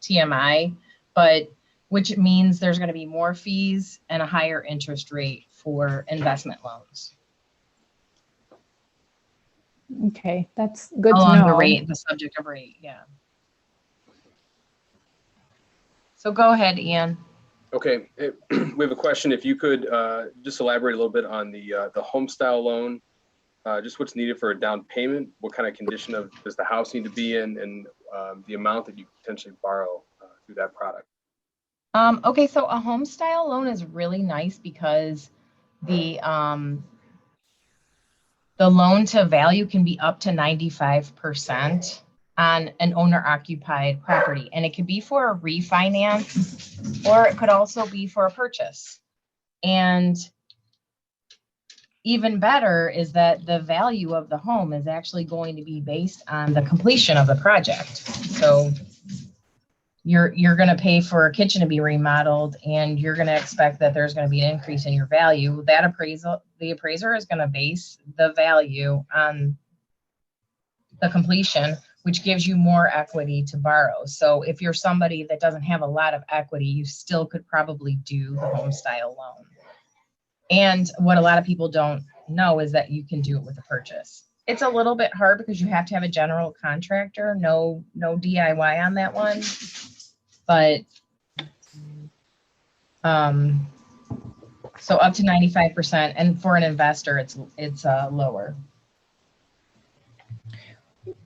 TMI, but which means there's going to be more fees and a higher interest rate for investment loans. Okay, that's good to Along the know. rate, the subject of rate, yeah. So go ahead, Ian. Okay, we have a question. If you could just elaborate a little bit on the home style loan, just what's needed for a down payment, what kind of condition does the house need to be in, and the amount that you potentially borrow through that product. Okay, so a home style loan is really nice because the loan to value can be up to 95% on an owner occupied property. And it could be for a refinance, or it could also be for a purchase. And even better is that the value of the home is actually going to be based on the completion of the project. So you're going to pay for a kitchen to be remodeled, and you're going to expect that there's going to be an increase in your value. The appraiser is going to base the value on the completion, which gives you more equity to borrow. So if you're somebody that doesn't have a lot of equity, you still could probably do the home style loan. And what a lot of people don't know is that you can do it with a purchase. It's a little bit hard because you have to have a general contractor, no DIY on that one. But so up to 95%, and for an investor, it's lower.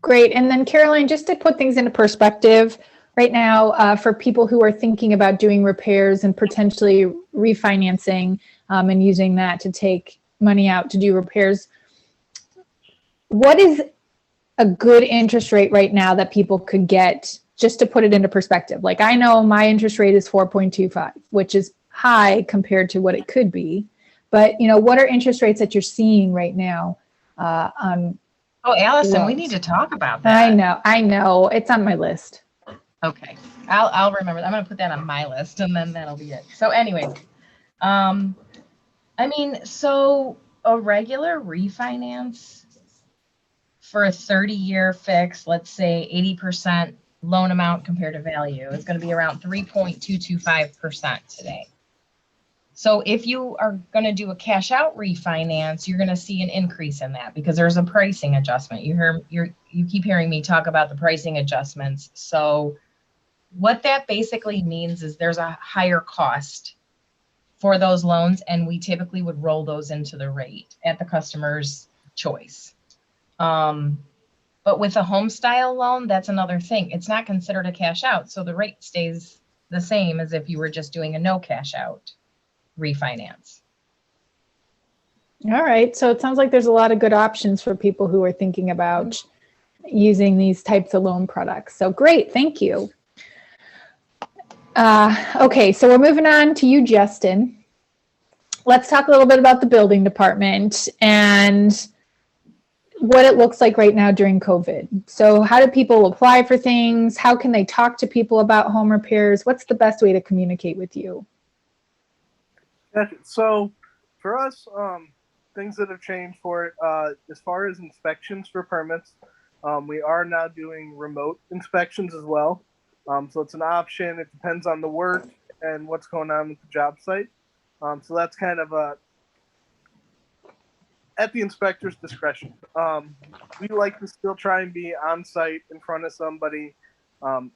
Great. And then Caroline, just to put things into perspective, right now, for people who are thinking about doing repairs and potentially refinancing and using that to take money out to do repairs, what is a good interest rate right now that people could get, just to put it into perspective? Like, I know my interest rate is 4.25, which is high compared to what it could be. But, what are interest rates that you're seeing right now on Oh, Allison, loans? we need to talk about that. I know. It's on my list. Okay. I'll remember. I'm going to put that on my list, and then that'll be it. So anyways, so a regular refinance for a 30-year fix, let's say 80% loan amount compared to value, is going to be around 3.225% today. So if you are going to do a cash out refinance, you're going to see an increase in that because there's a pricing adjustment. You keep hearing me talk about the pricing adjustments. So what that basically means is there's a higher cost for those loans, and we typically would roll those into the rate at the customer's choice. But with a home style loan, that's another thing. It's not considered a cash out, so the rate stays the same as if you were just doing a no cash out refinance. All right. So it sounds like there's a lot of good options for people who are thinking about using these types of loan products. So great. Thank you. Okay. So we're moving on to you, Justin. Let's talk a little bit about the building department and what it looks like right now during COVID. So how do people apply for things? How can they talk to people about home repairs? What's the best way to communicate with you? So for us, things that have changed for it, as far as inspections for permits, we are now doing remote inspections as well. So it's an option. It depends on the work and what's going on with the job site. So that's kind of at the inspector's discretion. We like to still try and be on site in front of somebody.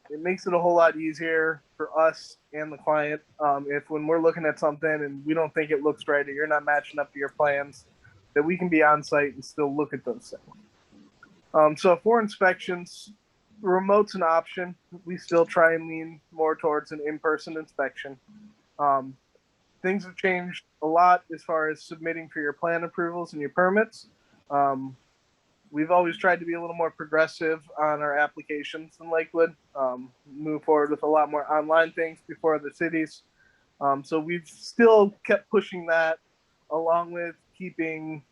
It makes it a whole lot easier for us and the client if when we're looking at something and we don't think it looks right or you're not matching up to your plans, that we can be on site and still look at those things. So for inspections, remote's an option. We still try and lean more towards an in-person inspection. Things have changed a lot as far as submitting for your plan approvals and your permits. We've always tried to be a little more progressive on our applications in Lakewood, move forward with a lot more online things before the cities. So we've still kept pushing that along with keeping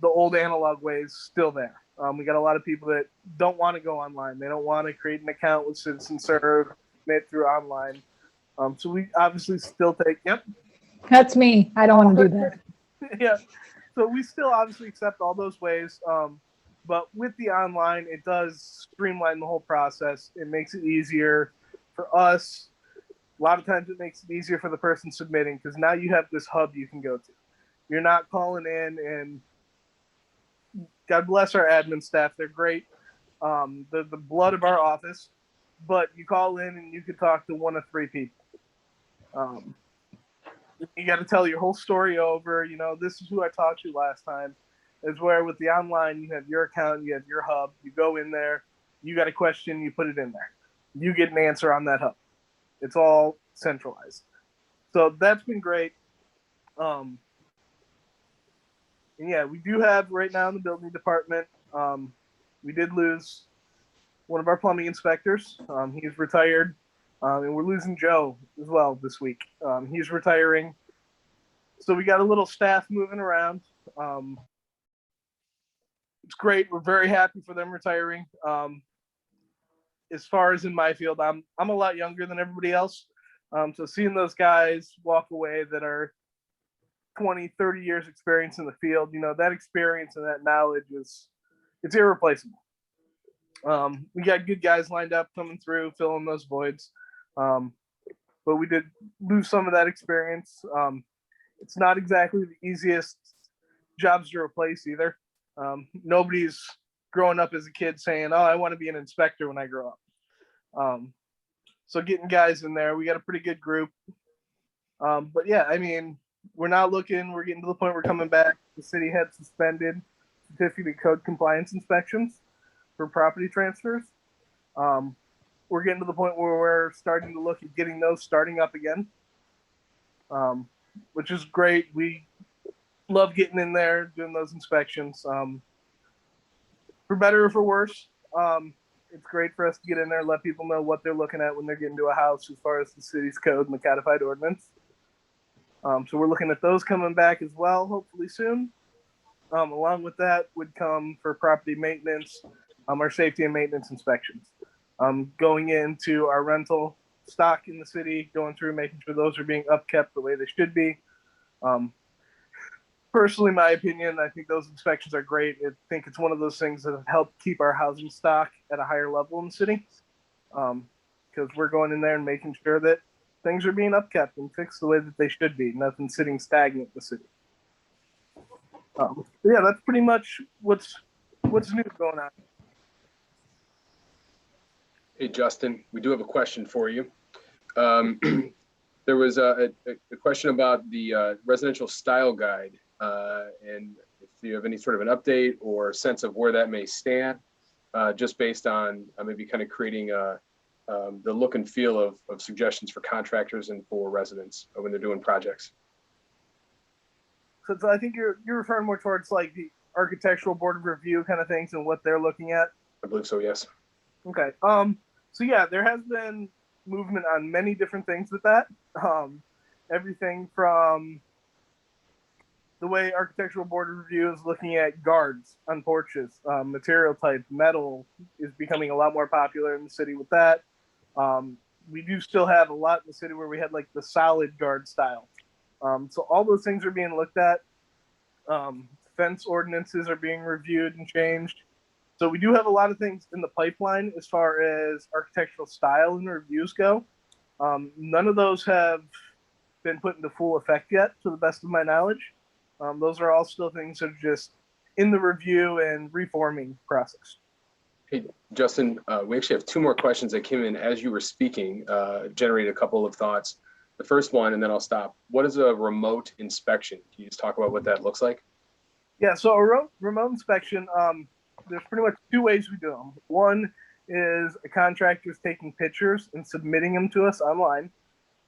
the old analog ways still there. We got a lot of people that don't want to go online. They don't want to create an account with CitizenServe, submit through online. So we obviously still take, yep. That's me. I don't want to do that. Yeah. So we still obviously accept all those ways. But with the online, it does streamline the whole process. It makes it easier. for us, a lot of times it makes it easier for the person submitting because now you have this hub you can go to. You're not calling in, and God bless our admin staff. They're great. The blood of our office, but you call in and you can talk to one of three people. You got to tell your whole story over. You know, this is who I talked to last time. Is where with the online, you have your account, you have your hub. You go in there, you got a question, you put it in there. You get an answer on that hub. It's all centralized. So that's been great. And yeah, we do have right now in the building department, we did lose one of our plumbing inspectors. He's retired. And we're losing Joe as well this week. He's retiring. So we got a little staff moving around. It's great. We're very happy for them retiring. As far as in my field, I'm a lot younger than everybody else. So seeing those guys walk away that are 20, 30 years experience in the field, you know, that experience and that knowledge it's irreplaceable. We got good guys lined up coming through, filling those voids. But we did lose some of that experience. It's not exactly the easiest jobs to replace either. Nobody's growing up as a kid saying, oh, I want to be an inspector when I grow up. So getting guys in there, we got a pretty good group. But yeah, I mean, we're not looking, we're getting to the point we're coming back. The city had suspended certificate of code compliance inspections for property transfers. We're getting to the point where we're starting to look at getting those starting up again, which is great. We love getting in there, doing those inspections. For better or for worse, it's great for us to get in there and let people know what they're looking at when they're getting to a house as far as the city's code and the codified ordinance. So we're looking at those coming back as well, hopefully soon. Along with that would come for property maintenance, our safety and maintenance inspections. Going into our rental stock in the city, going through making sure those are being upkept the way they should be. Personally, my opinion, I think those inspections are great. I think it's one of those things that have helped keep our housing stock at a higher level in the city. Because we're going in there and making sure that things are being upkept and fixed the way that they should be. Nothing sitting stagnant in the city. Yeah, that's pretty much what's new going on. Hey, Justin, we do have a question for you. There was a question about the residential style guide, and if you have any sort of an update or sense of where that may stand, just based on maybe kind of creating the look and feel of suggestions for contractors and for residents when they're doing projects. So I think you're referring more towards like the architectural board of review kind of things and what they're looking at. I believe so, yes. Okay. So yeah, there has been movement on many different things with that. Everything from the way architectural board of review is looking at guards on porches, material type, metal is becoming a lot more popular in the city with that. We do still have a lot in the city where we had like the solid guard style. So all those things are being looked at. Fence ordinances are being reviewed and changed. So we do have a lot of things in the pipeline as far as architectural style and reviews go. None of those have been put into full effect yet, to the best of my knowledge. Those are all still things that are just in the review and reforming process. Hey, Justin, we actually have two more questions that came in as you were speaking, generated a couple of thoughts. The first one, and then I'll stop. What is a remote inspection? Can you just talk about what that looks like? Yeah, so a remote inspection, there's pretty much two ways we do them. One is a contractor's taking pictures and submitting them to us online.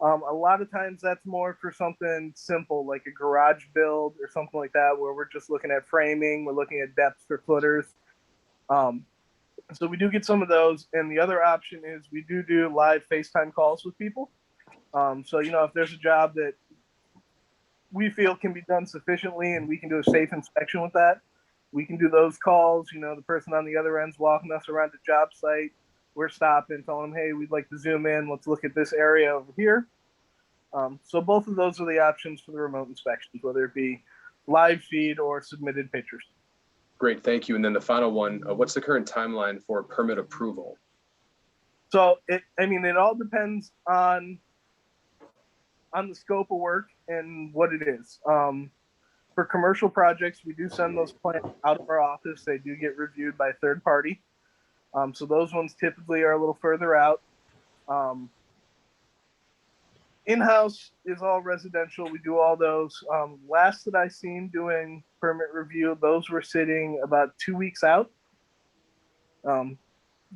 A lot of times that's more for something simple like a garage build or something like that, where we're just looking at framing, we're looking at depths for footers. So we do get some of those. And the other option is we do live FaceTime calls with people. So, you know, if there's a job that we feel can be done sufficiently and we can do a safe inspection with that, we can do those calls. You know, the person on the other end's walking us around the job site. We're stopping, telling them, hey, we'd like to zoom in. Let's look at this area over here. So both of those are the options for the remote inspections, whether it be live feed or submitted pictures. Great, thank you. And then the final one, what's the current timeline for permit approval? So it all depends on the scope of work and what it is. For commercial projects, we do send those plans out of our office. They do get reviewed by a third party. So those ones typically are a little further out. In-house is all residential. We do all those. Last that I seen doing permit review, those were sitting about 2 weeks out.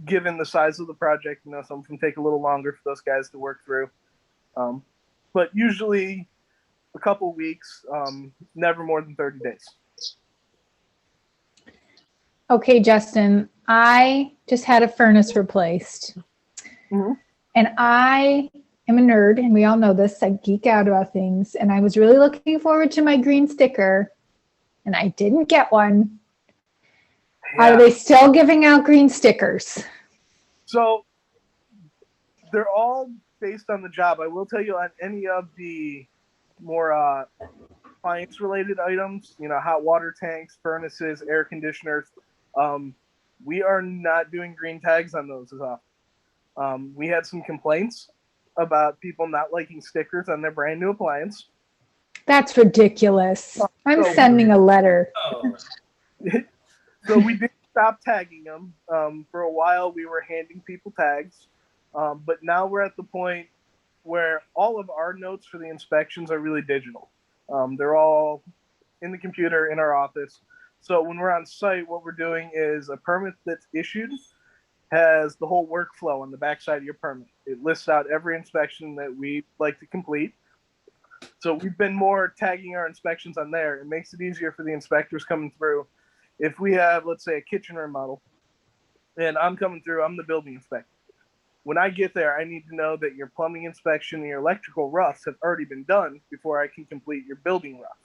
Given the size of the project, some can take a little longer for those guys to work through. But usually a couple weeks, never more than 30 days. Okay, Justin, I just had a furnace replaced. Mhm. And I am a nerd, and we all know this. I geek out about things. And I was really looking forward to my green sticker, and I didn't get one. Are they still giving out green stickers? So they're all based on the job. I will tell you, on any of the more appliance-related items, hot water tanks, furnaces, air conditioners, we are not doing green tags on those as often. We had some complaints about people not liking stickers on their brand new appliance. That's ridiculous. I'm sending a letter. Oh, So we did stop tagging them. For a while, we were handing people tags. But now we're at the point where all of our notes for the inspections are really digital. They're all in the computer in our office. So when we're on site, what we're doing is a permit that's issued has the whole workflow on the backside of your permit. It lists out every inspection that we like to complete. So we've been more tagging our inspections on there. It makes it easier for the inspectors coming through. If we have, let's say, a kitchen remodel, and I'm coming through, I'm the building inspector. When I get there, I need to know that your plumbing inspection and your electrical roughs have already been done before I can complete your building rough.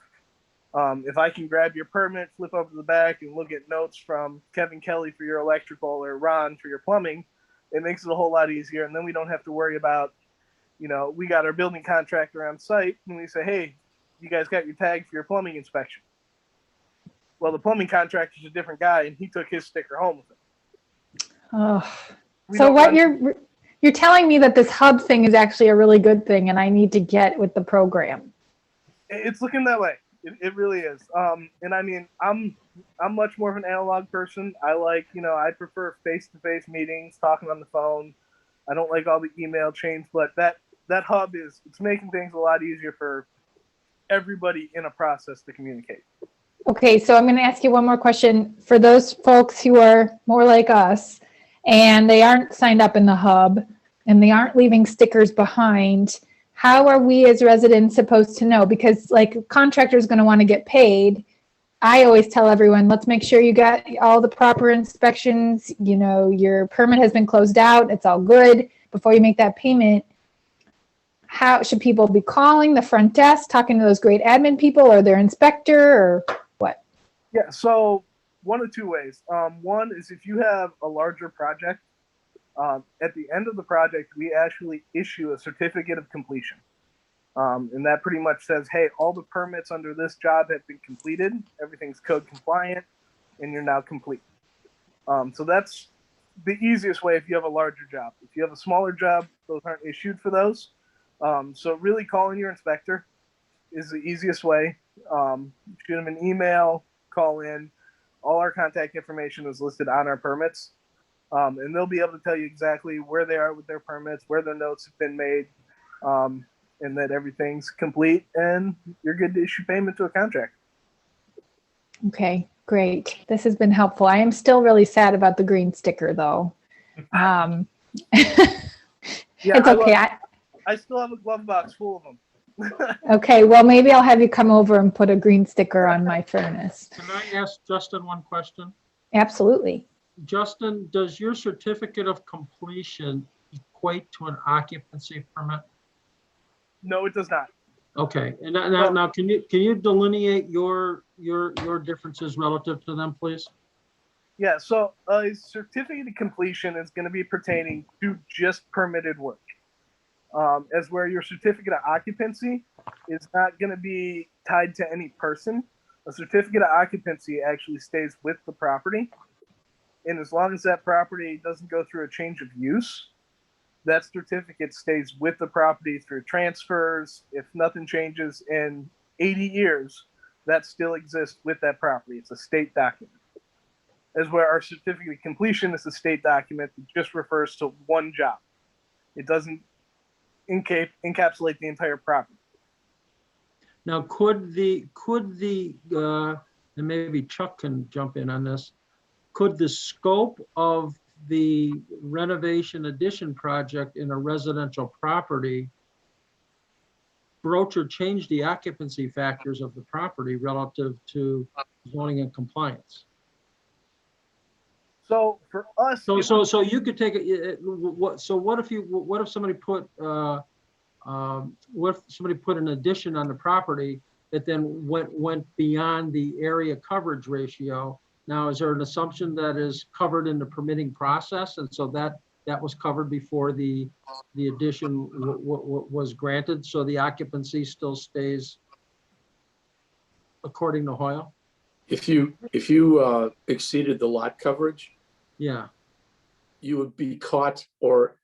If I can grab your permit, flip over to the back, and look at notes from Kevin Kelly for your electrical or Ron for your plumbing, it makes it a whole lot easier. And then we don't have to worry about, we got our building contractor on site, and we say, hey, you guys got your tag for your plumbing inspection. Well, the plumbing contractor's a different guy, and he took his sticker home with him. Oh. So what you're telling me that this hub thing is actually a really good thing, and I need to get with the program. It's looking that way. It really is. And I mean, I'm much more of an analog person. I like, I prefer face-to-face meetings, talking on the phone. I don't like all the email chains, but that hub it's making things a lot easier for everybody in a process to communicate. Okay, so I'm going to ask you one more question. For those folks who are more like us, and they aren't signed up in the hub, and they aren't leaving stickers behind, how are we as residents supposed to know? Because contractor's going to want to get paid. I always tell everyone, let's make sure you got all the proper inspections. Your permit has been closed out. It's all good before you make that payment. How should people be calling the front desk, talking to those great admin people or their inspector, or what? Yeah, so one of two ways. One is if you have a larger project, at the end of the project, we actually issue a certificate of completion. And that pretty much says, hey, all the permits under this job have been completed. Everything's code compliant, and you're now complete. So that's the easiest way if you have a larger job. If you have a smaller job, those aren't issued for those. So really calling your inspector is the easiest way. Shoot them an email, call in. All our contact information is listed on our permits. And they'll be able to tell you exactly where they are with their permits, where their notes have been made, and that everything's complete and you're good to issue payment to a contract. Okay, great. This has been helpful. I am still really sad about the green sticker, though. Yeah, it's okay. I still have a glove box full of them. Okay, well, maybe I'll have you come over and put a green sticker on my furnace. Can I ask Justin one question? Absolutely. Justin, does your certificate of completion equate to an occupancy permit? No, it does not. Okay, and now can you delineate your differences relative to them, please? Yeah, so a certificate of completion is going to be pertaining to just permitted work. As where your certificate of occupancy is not going to be tied to any person. A certificate of occupancy actually stays with the property. And as long as that property doesn't go through a change of use, that certificate stays with the property through transfers. If nothing changes in 80 years, that still exists with that property. It's a state document. As where our certificate of completion is a state document that just refers to one job. It doesn't encapsulate the entire property. Now, could the and maybe Chuck can jump in on this, could the scope of the renovation addition project in a residential property broach or change the occupancy factors of the property relative to zoning and compliance? So for us, So you could take it. What if somebody put an addition on the property that then went beyond the area coverage ratio? Now, is there an assumption that is covered in the permitting process, and so that was covered before the addition was granted, so the occupancy still stays according to Hoyle? If you exceeded the lot coverage, Yeah. you would be caught or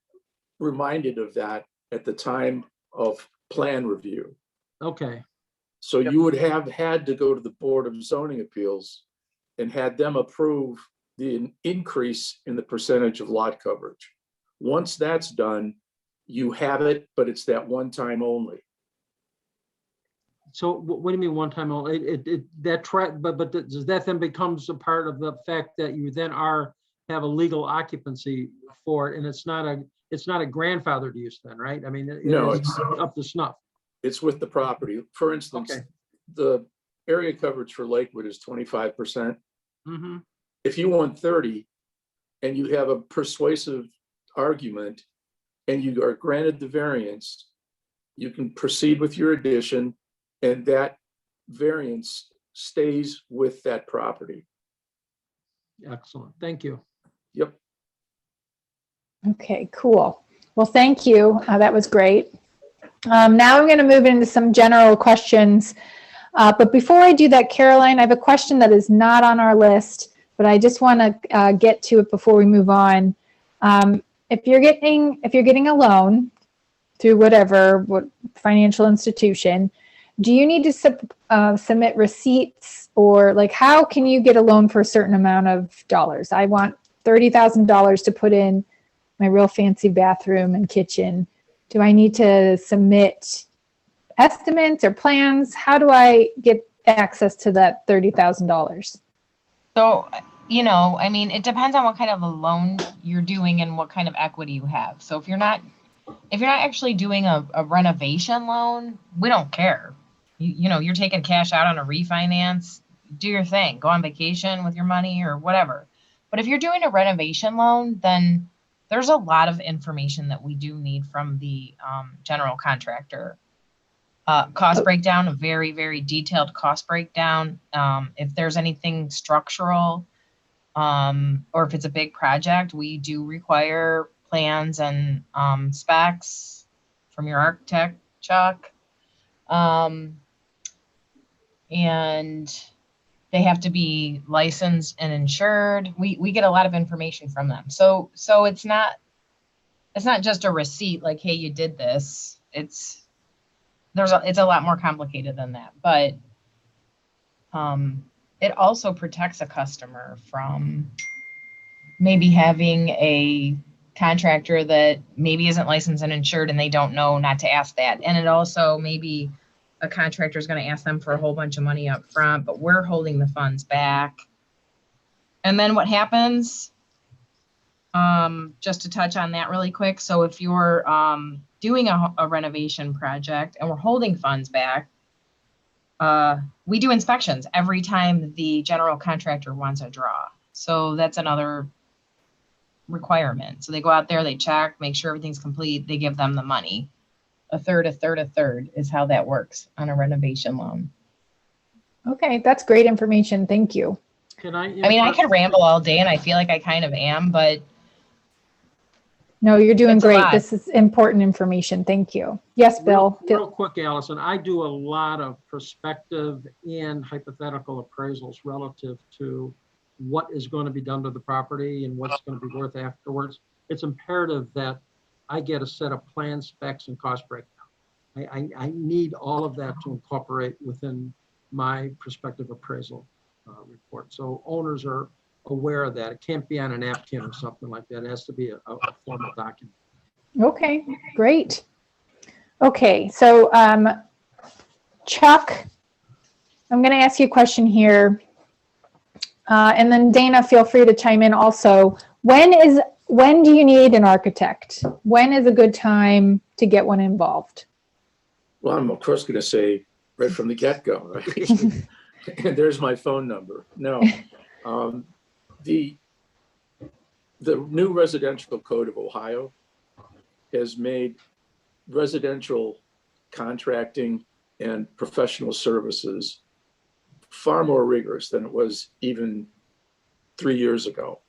reminded of that at the time of plan review. Okay. So you would have had to go to the Board of Zoning Appeals and had them approve the increase in the percentage of lot coverage. Once that's done, you have it, but it's that one time only. So what do you mean one time only? But does that then becomes a part of the fact that you then have a legal occupancy for it, and it's not a grandfathered use then, right? I mean, No, it's up to snuff. It's with the property. For instance, Okay. the area coverage for Lakewood is 25%. Mm-hmm. If you want 30 and you have a persuasive argument and you are granted the variance, you can proceed with your addition and that variance stays with that property. Excellent. Thank you. Yep. Okay, cool. Well, thank you. That was great. Now I'm going to move into some general questions. But before I do that, Caroline, I have a question that is not on our list, but I just want to get to it before we move on. If you're getting a loan through what financial institution, do you need to submit receipts, or like how can you get a loan for a certain amount of dollars? I want $30,000 to put in my real fancy bathroom and kitchen. Do I need to submit estimates or plans? How do I get access to that $30,000? So, I mean, it depends on what kind of a loan you're doing and what kind of equity you have. So if you're not actually doing a renovation loan, we don't care. You're taking cash out on a refinance, do your thing, go on vacation with your money or whatever. But if you're doing a renovation loan, then there's a lot of information that we do need from the general contractor. Cost breakdown, a very, very detailed cost breakdown. If there's anything structural, or if it's a big project, we do require plans and specs from your architect, Chuck. And they have to be licensed and insured. We get a lot of information from them. So it's not just a receipt like, hey, you did this. It's a lot more complicated than that. But it also protects a customer from maybe having a contractor that maybe isn't licensed and insured and they don't know not to ask that. And it also maybe a contractor is going to ask them for a whole bunch of money up front, but we're holding the funds back. And then what happens, just to touch on that really quick. So if you're doing a renovation project and we're holding funds back, we do inspections every time the general contractor wants a draw. So that's another requirement. So they go out there, they check, make sure everything's complete. They give them the money. A third is how that works on a renovation loan. Okay, that's great information. Thank you. I could ramble all day and I feel like I kind of am, but no, you're doing it's a great. lot. This is important information. Thank you. Yes, Bill. Real quick, Allison, I do a lot of prospective and hypothetical appraisals relative to what is going to be done to the property and what's going to be worth afterwards. It's imperative that I get a set of plan specs and cost breakdown. I need all of that to incorporate within my prospective appraisal report. So owners are aware of that. It can't be on a napkin or something like that. It has to be a formal document. Okay, great. Okay, so Chuck, I'm going to ask you a question here. And then Dana, feel free to chime in also. When do you need an architect? When is a good time to get one involved? Well, I'm of course going to say right from the get-go, right? And there's my phone number. No, the new residential code of Ohio has made residential contracting and professional services far more rigorous than it was even 3 years ago.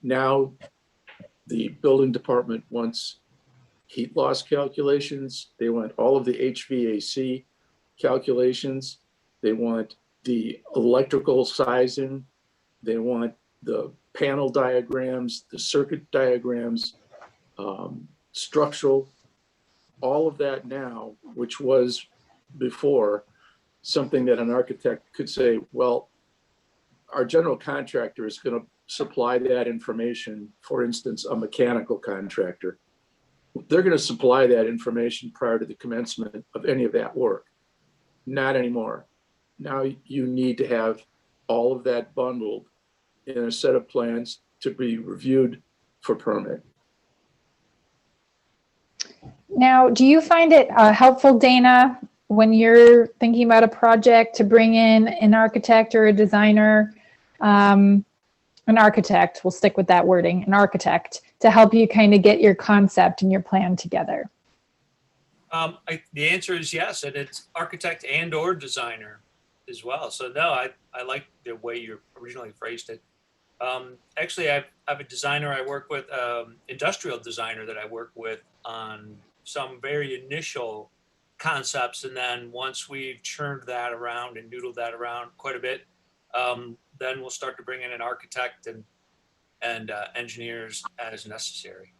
Now the building department wants heat loss calculations. They want all of the HVAC calculations. They want the electrical sizing. They want the panel diagrams, the circuit diagrams, structural, all of that now, which was before something that an architect could say, well, our general contractor is going to supply that information. For instance, a mechanical contractor, they're going to supply that information prior to the commencement of any of that work. Not anymore. Now you need to have all of that bundled in a set of plans to be reviewed for permit. Now, do you find it helpful, Dana, when you're thinking about a project to bring in an architect or a designer, an architect, we'll stick with that wording, an architect, to help you kind of get your concept and your plan together? The answer is yes, and it's architect and or designer as well. So no, I like the way you originally phrased it. Actually, I have a designer I work with, industrial designer that I work with on some very initial concepts. And then once we've churned that around and noodled that around quite a bit, then we'll start to bring in an architect and engineers as necessary.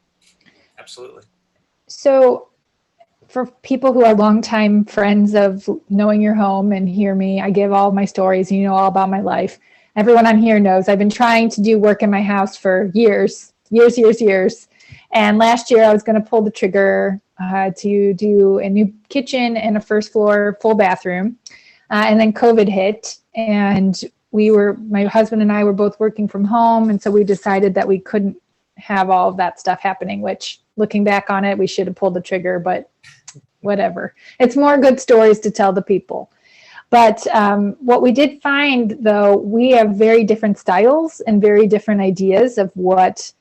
Absolutely. So for people who are longtime friends of Knowing Your Home and hear me, I give all my stories, you know all about my life. Everyone on here knows I've been trying to do work in my house for years. And last year I was going to pull the trigger to do a new kitchen and a first floor full bathroom. And then COVID hit, and my husband and I were both working from home. And so we decided that we couldn't have all of that stuff happening, which looking back on it, we should have pulled the trigger, but whatever. It's more good stories to tell the people. But what we did find, though, we have very different styles and very different ideas of what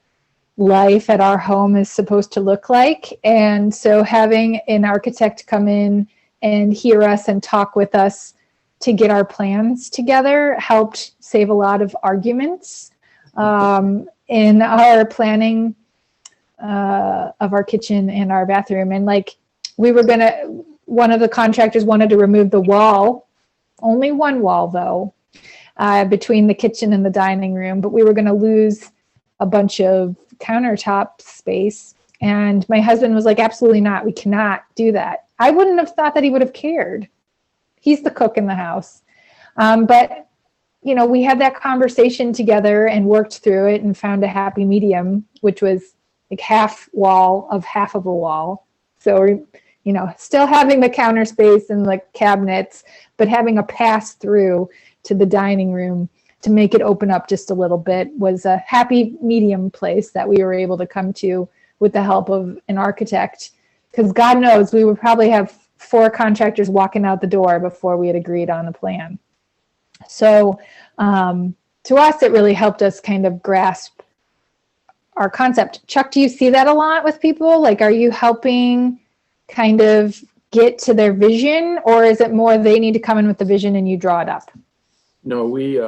life at our home is supposed to look like. And so having an architect come in and hear us and talk with us to get our plans together helped save a lot of arguments in our planning of our kitchen and our bathroom. And like one of the contractors wanted to remove the wall, only one wall though, between the kitchen and the dining room, but we were going to lose a bunch of countertop space. And my husband was like, absolutely not. We cannot do that. I wouldn't have thought that he would have cared. He's the cook in the house. But, you know, we had that conversation together and worked through it and found a happy medium, which was like half wall of half of a wall. So, you know, still having the counter space and the cabinets, but having a pass through to the dining room to make it open up just a little bit was a happy medium place that we were able to come to with the help of an architect. Because God knows we would probably have 4 contractors walking out the door before we had agreed on a plan. So to us, it really helped us kind of grasp our concept. Chuck, do you see that a lot with people? Like, are you helping kind of get to their vision, or is it more they need to come in with the vision and you draw it up? No, we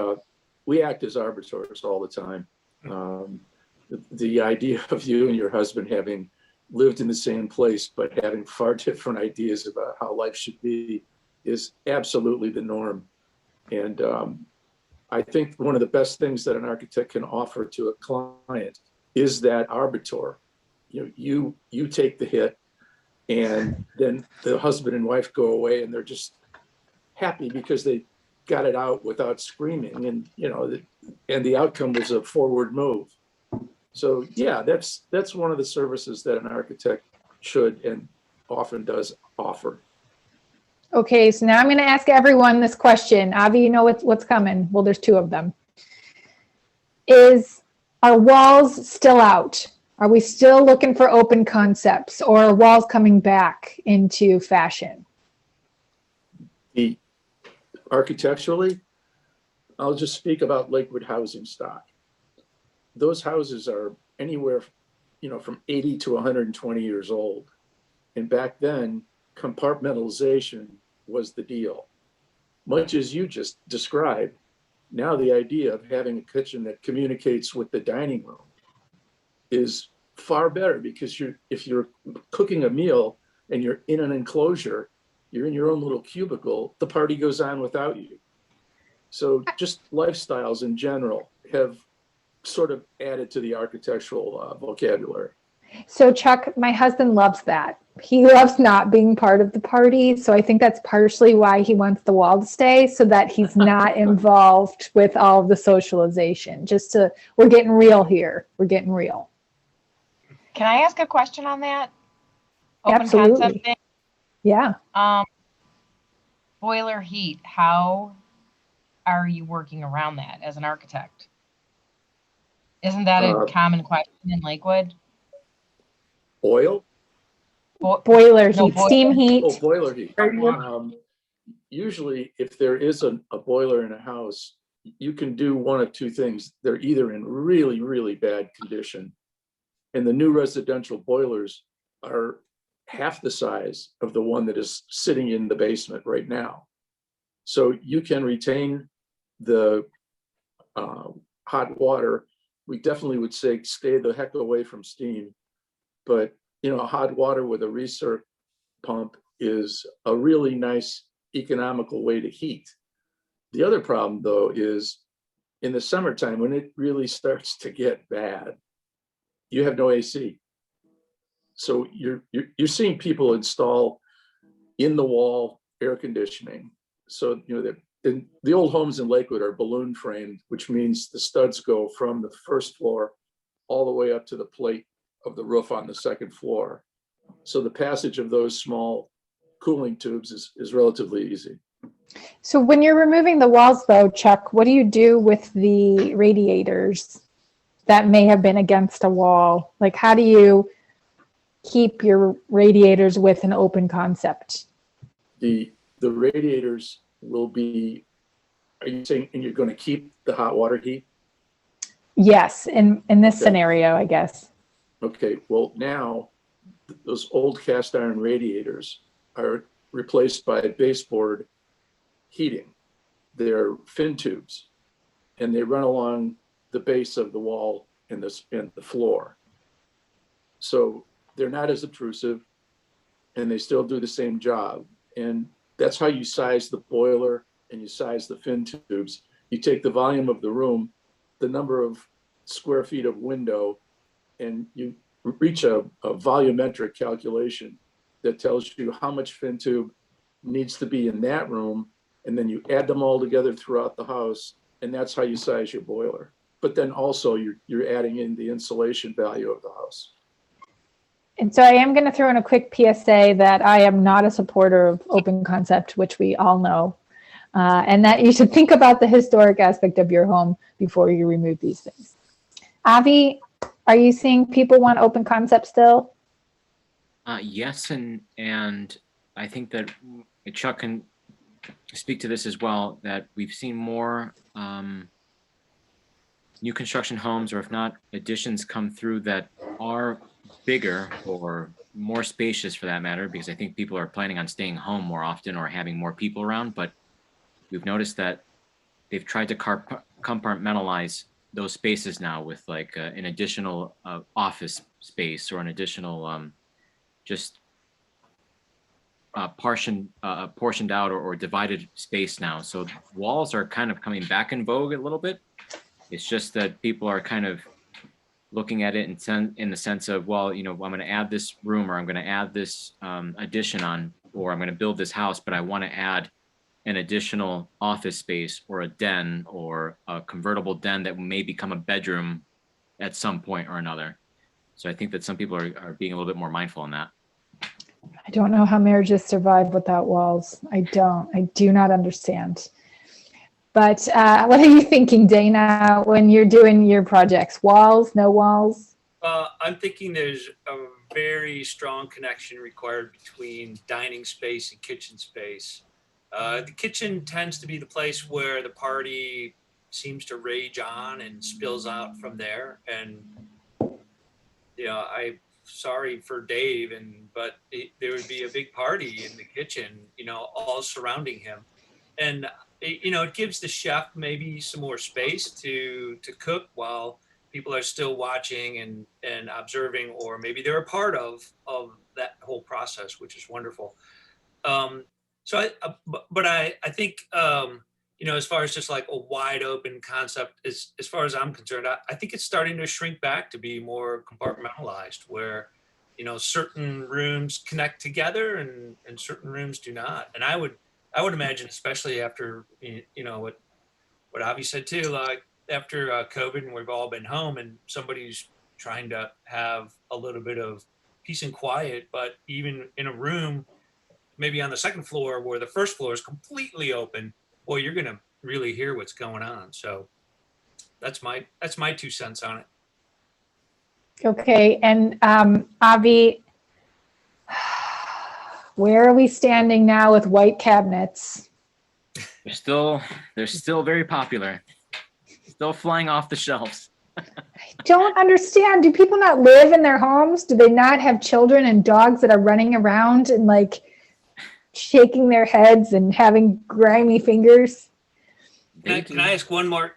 act as arbiters all the time. The idea of you and your husband having lived in the same place but having far different ideas about how life should be is absolutely the norm. And I think one of the best things that an architect can offer to a client is that arbiter. you take the hit, and then the husband and wife go away, and they're just happy because they got it out without screaming, and and the outcome was a forward move. So yeah, that's one of the services that an architect should and often does offer. Okay, so now I'm going to ask everyone this question. Avi, you know what's coming. Well, there's two of them. Are walls still out? Are we still looking for open concepts, or are walls coming back into fashion? Architecturally, I'll just speak about Lakewood housing stock. Those houses are anywhere, from 80 to 120 years old. And back then, compartmentalization was the deal. Much as you just described, now the idea of having a kitchen that communicates with the dining room is far better, because if you're cooking a meal and you're in an enclosure, you're in your own little cubicle, the party goes on without you. So just lifestyles in general have sort of added to the architectural vocabulary. So Chuck, my husband loves that. He loves not being part of the party. So I think that's partially why he wants the wall to stay, so that he's not involved with all of the socialization. We're getting real here. We're getting real. Can I ask a question on that? Open Absolutely. concept thing? Yeah. Boiler heat, how are you working around that as an architect? Isn't that a common question in Lakewood? Oil? Boiler heat, steam heat. Oh, boiler heat. Usually, if there is a boiler in a house, you can do one of two things. They're either in really, really bad condition, and the new residential boilers are half the size of the one that is sitting in the basement right now. So you can retain the hot water. We definitely would say stay the heck away from steam, but hot water with a recirc pump is a really nice economical way to heat. The other problem, though, is in the summertime, when it really starts to get bad, you have no AC. So you're seeing people install in the wall air conditioning. So the old homes in Lakewood are balloon framed, which means the studs go from the first floor all the way up to the plate of the roof on the second floor. So the passage of those small cooling tubes is relatively easy. So when you're removing the walls, though, Chuck, what do you do with the radiators that may have been against a wall? Like, how do you keep your radiators with an open concept? The radiators will be, are you saying, and you're going to keep the hot water heat? Yes, in this scenario, I guess. Okay, well, now those old cast iron radiators are replaced by baseboard heating. They're fin tubes, and they run along the base of the wall and the floor. So they're not as obtrusive, and they still do the same job. And that's how you size the boiler and you size the fin tubes. You take the volume of the room, the number of square feet of window, and you reach a volumetric calculation that tells you how much fin tube needs to be in that room. And then you add them all together throughout the house, and that's how you size your boiler. But then also you're adding in the insulation value of the house. And so I am going to throw in a quick PSA that I am not a supporter of open concept, which we all know, and that you should think about the historic aspect of your home before you remove these things. Avi, are you seeing people want open concept still? Yes, and I think that Chuck can speak to this as well, that we've seen more new construction homes, or if not additions, come through that are bigger or more spacious, for that matter, because I think people are planning on staying home more often or having more people around. But we've noticed that they've tried to compartmentalize those spaces now with like an additional office space or an additional portioned out or divided space now. So walls are kind of coming back in vogue a little bit. It's just that people are kind of looking at it in the sense of, well, I'm going to add this room, or I'm going to add this addition on, or I'm going to build this house, but I want to add an additional office space or a den or a convertible den that may become a bedroom at some point or another. So I think that some people are being a little bit more mindful in that. I don't know how marriages survive without walls. I do not understand. But what are you thinking, Dana, when you're doing your projects? Walls, no walls? I'm thinking there's a very strong connection required between dining space and kitchen space. The kitchen tends to be the place where the party seems to rage on and spills out from there. And I'm sorry for Dave, but there would be a big party in the kitchen, all surrounding him, and it gives the chef maybe some more space to cook while people are still watching and observing, or maybe they're a part of that whole process, which is wonderful. I think as far as just like a wide open concept, as far as I'm concerned, I think it's starting to shrink back to be more compartmentalized, where certain rooms connect together and certain rooms do not. And I would imagine, especially after what Avi said too, like after COVID and we've all been home and somebody's trying to have a little bit of peace and quiet, but even in a room, maybe on the second floor where the first floor is completely open, well, you're going to really hear what's going on. So that's my 2 cents on it. Okay, and Avi, where are we standing now with white cabinets? They're still very popular. Still flying off the shelves. I don't understand. Do people not live in their homes? Do they not have children and dogs that are running around and like shaking their heads and having grimy fingers? Can I ask one more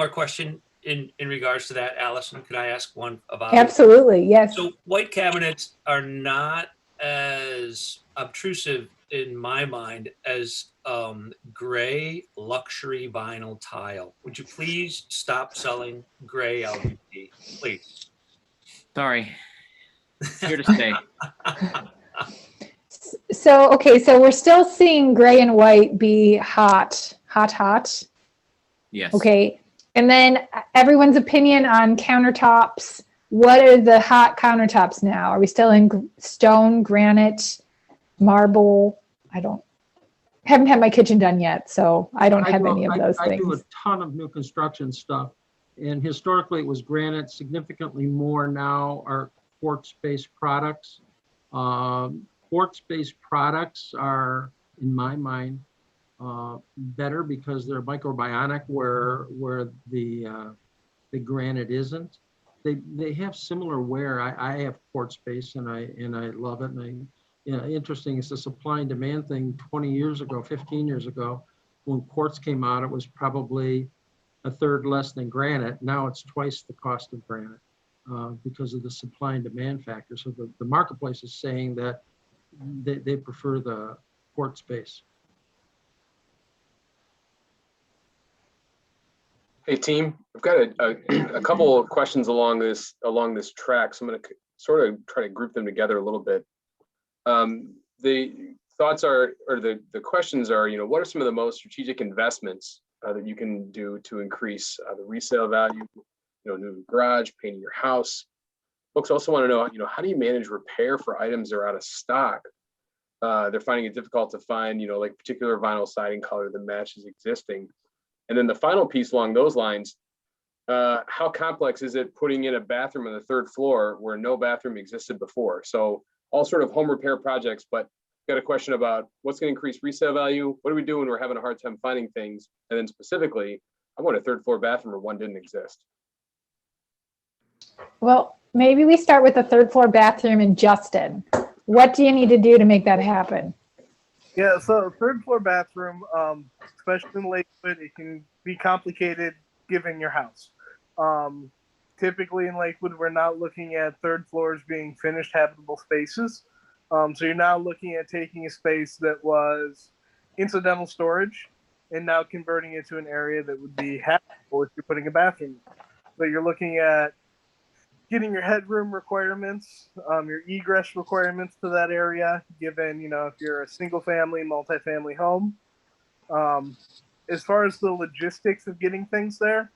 question in regards to that, Allison? Can I ask one about it? Absolutely, yes. So white cabinets are not as obtrusive in my mind as gray luxury vinyl tile. Would you please stop selling gray LVP, please? Sorry. Here to stay. So, okay, so we're still seeing gray and white be hot. Yes. Okay, and then everyone's opinion on countertops. What are the hot countertops now? Are we still in stone, granite, marble? Haven't had my kitchen done yet, so I don't have any of those I things. do a ton of new construction stuff, and historically it was granite. Significantly more now are quartz-based products. Quartz-based products are, in my mind, better because they're microbionic, where the granite isn't. They have similar wear. I have quartz base and I love it. And interesting, it's a supply and demand thing. 20 years ago, 15 years ago, when quartz came out, it was probably a third less than granite. Now it's twice the cost of granite because of the supply and demand factor. So the marketplace is saying that they prefer the quartz base. Hey team, I've got a couple of questions along this track, so I'm going to sort of try to group them together a little bit. The thoughts are, or the questions are, what are some of the most strategic investments that you can do to increase the resale value? New garage, painting your house. Folks also want to know, how do you manage repair for items that are out of stock? They're finding it difficult to find, like particular vinyl siding color that matches existing. And then the final piece along those lines, how complex is it putting in a bathroom on the third floor where no bathroom existed before? So all sort of home repair projects, but got a question about what's going to increase resale value? What do we do when we're having a hard time finding things? And then specifically, I want a third floor bathroom where one didn't exist. Well, maybe we start with the third floor bathroom in Justin. What do you need to do to make that happen? Yeah, so third floor bathroom, especially in Lakewood, it can be complicated given your house. Typically in Lakewood, we're not looking at third floors being finished habitable spaces. So you're now looking at taking a space that was incidental storage and now converting it to an area that would be habitable if you're putting a bathroom in. So you're looking at getting your headroom requirements, your egress requirements to that area, given, if you're a single family, multifamily home. As far as the logistics of getting things there,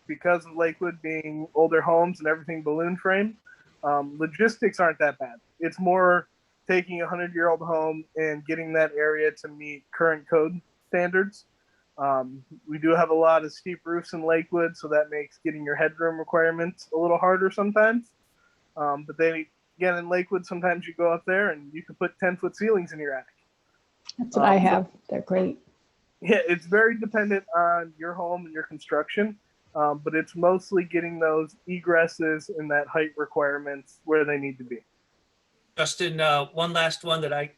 because of Lakewood being older homes and everything balloon frame, logistics aren't that bad. It's more taking a 100-year-old home and getting that area to meet current code standards. We do have a lot of steep roofs in Lakewood, so that makes getting your headroom requirements a little harder sometimes. But then again, in Lakewood, sometimes you go up there and you can put 10-foot ceilings in your attic. That's what I have. They're great. Yeah, it's very dependent on your home and your construction, but it's mostly getting those egresses and that height requirements where they need to be. Justin, one last one that I'd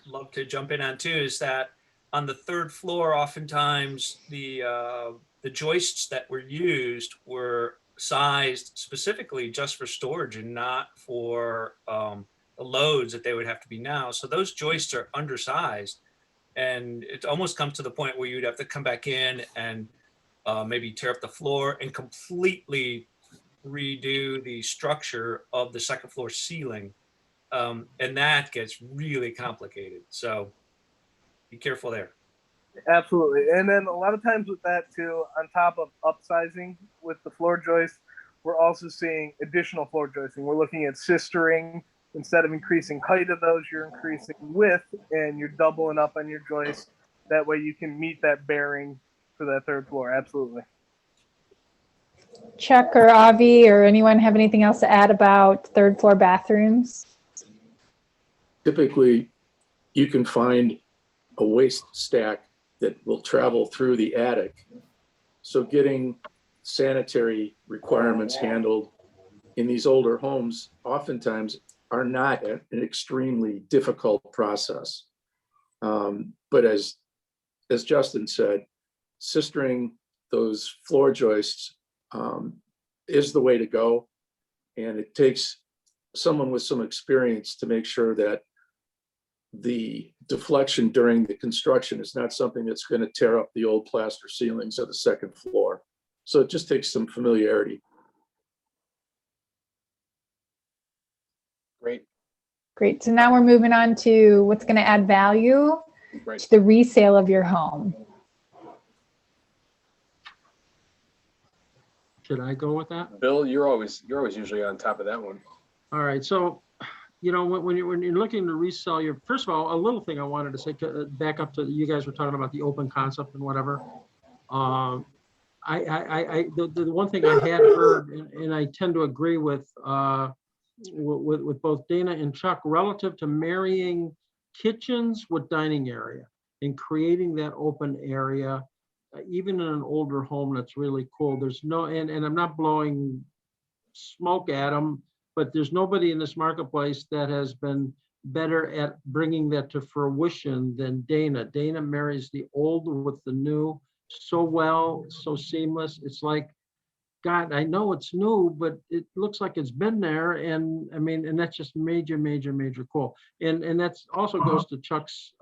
love to jump in on too is that on the third floor, oftentimes the joists that were used were sized specifically just for storage and not for the loads that they would have to be now. So those joists are undersized, and it almost comes to the point where you'd have to come back in and maybe tear up the floor and completely redo the structure of the second floor ceiling. And that gets really complicated. So be careful there. Absolutely. And then a lot of times with that too, on top of upsizing with the floor joist, we're also seeing additional floor joisting. We're looking at sistering. Instead of increasing height of those, you're increasing width and you're doubling up on your joist. That way you can meet that bearing for that third floor. Absolutely. Chuck or Avi or anyone have anything else to add about third floor bathrooms? Typically, you can find a waste stack that will travel through the attic. So getting sanitary requirements handled in these older homes oftentimes are not an extremely difficult process. But as Justin said, sistering those floor joists is the way to go. And it takes someone with some experience to make sure that the deflection during the construction is not something that's going to tear up the old plaster ceilings of the second floor. So it just takes some familiarity. Great. Great. So now we're moving on to what's going to add value Right. to the resale of your home. Should I go with that? Bill, you're always usually on top of that one. All right. So, when you're looking to resell your, first of all, a little thing I wanted to say, back up to you guys were talking about the open concept and whatever. The one thing I had heard, and I tend to agree with both Dana and Chuck, relative to marrying kitchens with dining area and creating that open area, even in an older home, that's really cool. There's no, and I'm not blowing smoke at them, but there's nobody in this marketplace that has been better at bringing that to fruition than Dana. Dana marries the old with the new so well, so seamless. It's like, God, I know it's new, but it looks like it's been there. And I mean, and that's just major, major, major cool. And that's also goes to Chuck's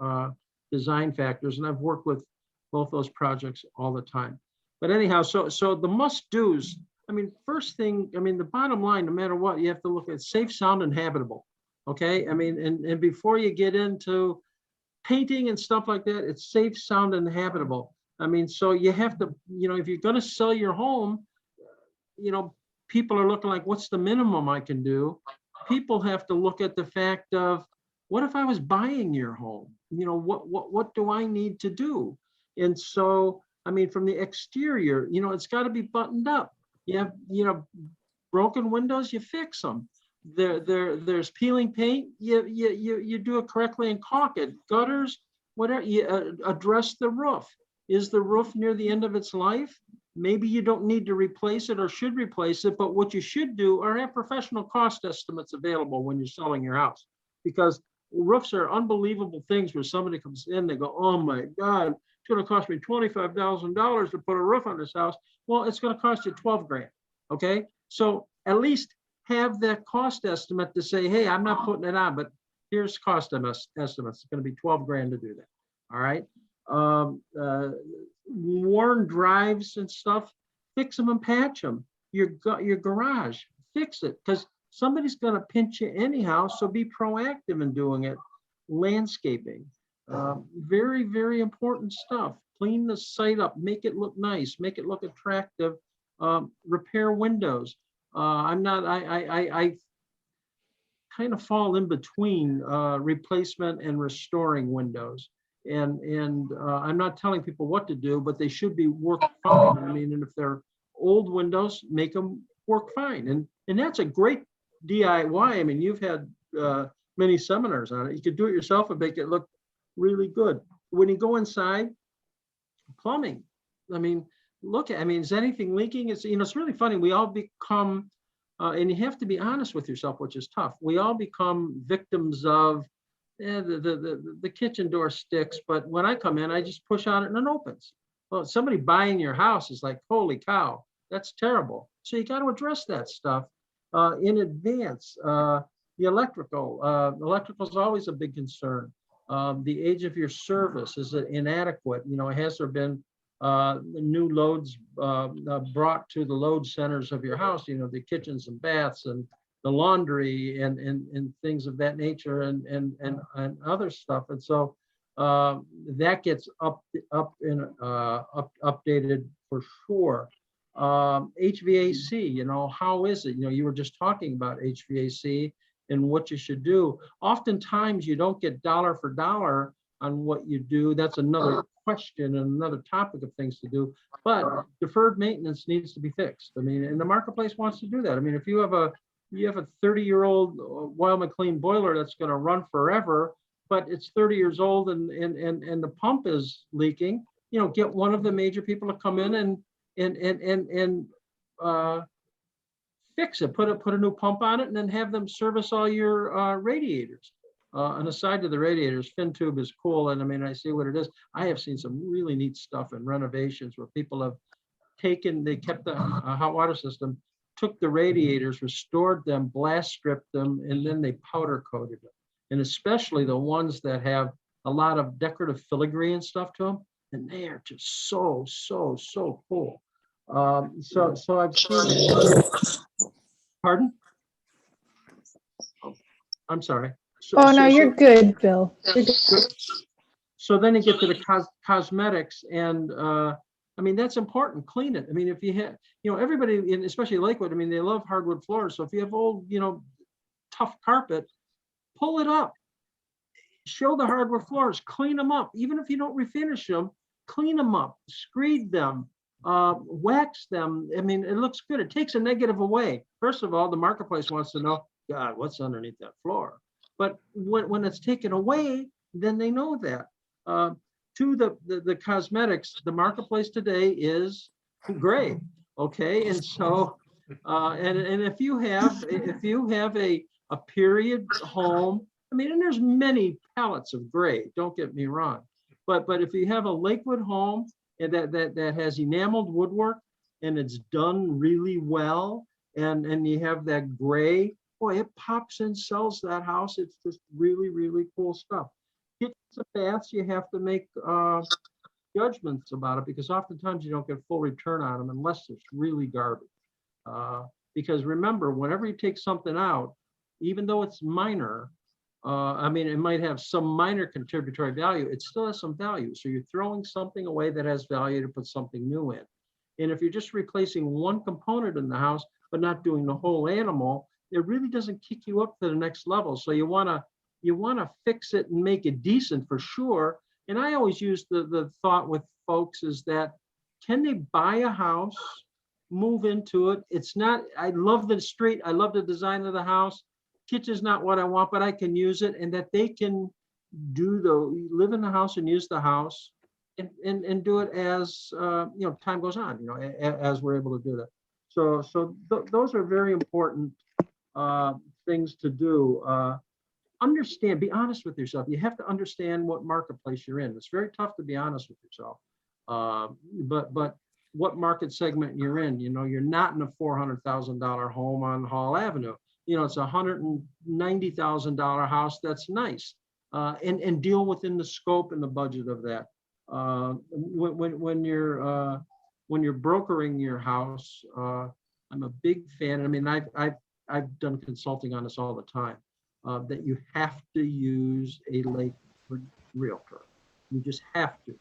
design factors. And I've worked with both those projects all the time. But anyhow, so the must-dos, I mean, first thing, I mean, the bottom line, no matter what, you have to look at safe, sound, and habitable. Okay. I mean, and before you get into painting and stuff like that, it's safe, sound, and habitable. I mean, so you have to, if you're going to sell your home, people are looking like, what's the minimum I can do? People have to look at the fact of, what if I was buying your home? What do I need to do? And so, I mean, from the exterior, it's got to be buttoned up. You have, broken windows, you fix them. There's peeling paint, you do it correctly and caulk it. Gutters, whatever, you address the roof. Is the roof near the end of its life? Maybe you don't need to replace it or should replace it, but what you should do are have professional cost estimates available when you're selling your house, because roofs are unbelievable things where somebody comes in, they go, oh my God, it's going to cost me $25,000 to put a roof on this house. Well, it's going to cost you 12 grand. Okay. So at least have that cost estimate to say, hey, I'm not putting it on, but here's cost estimates. It's going to be 12 grand to do that. All right. Worn drives and stuff, fix them and patch them. Your garage, fix it, because somebody's going to pinch you anyhow. So be proactive in doing it. Landscaping, very, very important stuff. Clean the site up, make it look nice, make it look attractive. Repair windows. I kind of fall in between replacement and restoring windows. And I'm not telling people what to do, but they should be work fine. I mean, and if they're old windows, make them work fine. And that's a great DIY. I mean, you've had many seminars on it. You could do it yourself and make it look really good. When you go inside, plumbing. I mean, is anything leaking? It's, it's really funny. We all become, and you have to be honest with yourself, which is tough. We all become victims of the kitchen door sticks, but when I come in, I just push on it and it opens. Well, somebody buying your house is like, holy cow, that's terrible. So you got to address that stuff in advance. The electrical is always a big concern. The age of your service, is it inadequate? Has there been new loads brought to the load centers of your house? The kitchens and baths and the laundry and things of that nature and other stuff. And so that gets updated for sure. HVAC, how is it? You were just talking about HVAC and what you should do. Oftentimes you don't get dollar for dollar on what you do. That's another question and another topic of things to do, but deferred maintenance needs to be fixed. I mean, and the marketplace wants to do that. I mean, if you have a 30-year-old Weil-McLean boiler that's going to run forever, but it's 30 years old and the pump is leaking, get one of the major people to come in and fix it, put a new pump on it, and then have them service all your radiators. On the side of the radiators, FinTube is cool, and I mean, I see what it is. I have seen some really neat stuff in renovations where people have they kept the hot water system, took the radiators, restored them, blast stripped them, and then they powder coated them. And especially the ones that have a lot of decorative filigree and stuff to them, and they are just so cool. So I've seen. Pardon? I'm sorry. No, you're good, Bill. So then you get to the cosmetics, and I mean, that's important. Clean it. I mean, if you have, everybody, especially Lakewood, I mean, they love hardwood floors. So if you have old, tough carpet, pull it up. Show the hardwood floors, clean them up. Even if you don't refinish them, clean them up, screed them, wax them. I mean, it looks good. It takes a negative away. First of all, the marketplace wants to know, God, what's underneath that floor? But when it's taken away, then they know that. To the cosmetics, the marketplace today is gray. Okay, and so and if you have a period home, I mean, and there's many palettes of gray. Don't get me wrong, but if you have a Lakewood home and that has enameled woodwork and it's done really well, and you have that gray, boy, it pops and sells that house. It's just really, really cool stuff. Kitchens and baths, you have to make judgments about it, because oftentimes you don't get full return on them unless it's really garbage. Because remember, whenever you take something out, even though it's minor, I mean, it might have some minor contributory value, it still has some value. So you're throwing something away that has value to put something new in. And if you're just replacing one component in the house, but not doing the whole animal, it really doesn't kick you up to the next level. So you want to fix it and make it decent for sure. And I always use the thought with folks is that, can they buy a house, move into it? It's not, I love the street, I love the design of the house. Kitchen's not what I want, but I can use it, and that they can live in the house and use the house and do it as time goes on, as we're able to do that. So those are very important things to do. Understand, be honest with yourself. You have to understand what marketplace you're in. It's very tough to be honest with yourself. But what market segment you're in, you're not in a $400,000 home on Hall Avenue. It's a $190,000 house. That's nice. And deal within the scope and the budget of that. When you're brokering your house, I'm a big fan. I mean, I've I've done consulting on this all the time, that you have to use a Lakewood realtor. You just have to.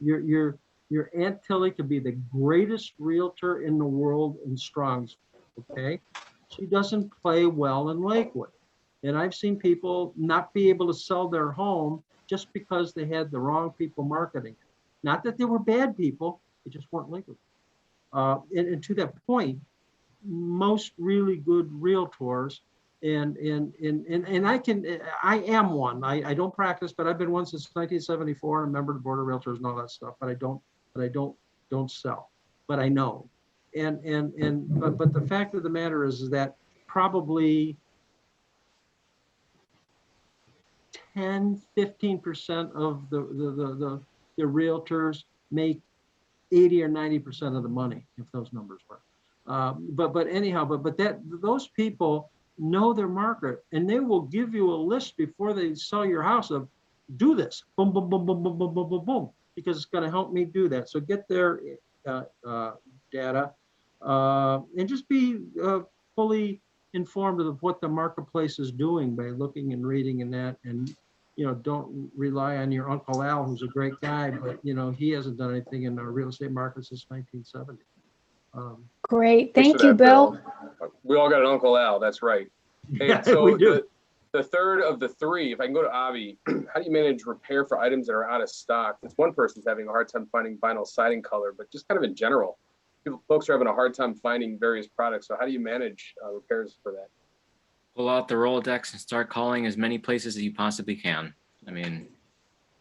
Your Aunt Tilly could be the greatest realtor in the world in Strong's, okay? She doesn't play well in Lakewood. And I've seen people not be able to sell their home just because they had the wrong people marketing. Not that they were bad people, they just weren't Lakewood. And to that point, most really good realtors, and I am one. I don't practice, but I've been one since 1974, and a member of the board of realtors and all that stuff. But I don't sell. But I know. But the fact of the matter is that probably 10-15% of the realtors make 80 or 90% of the money, if those numbers work. But anyhow, but those people know their market, and they will give you a list before they sell your house of do this, boom, boom, boom, boom, boom, boom, boom, boom, boom, because it's going to help me do that. So get their data and just be fully informed of what the marketplace is doing by looking and reading and that. And don't rely on your Uncle Al, who's a great guy, but he hasn't done anything in the real estate market since 1970. Great. Thanks Thank for you, that, Bill. We all got an Uncle Al. That's right. Hey, Yeah, so we do. the third of the three, if I can go to Avi, how do you manage repair for items that are out of stock? This one person's having a hard time finding vinyl siding color, but just kind of in general, folks are having a hard time finding various products. So how do you manage repairs for that? Pull out the Rolodex and start calling as many places as you possibly can. I mean,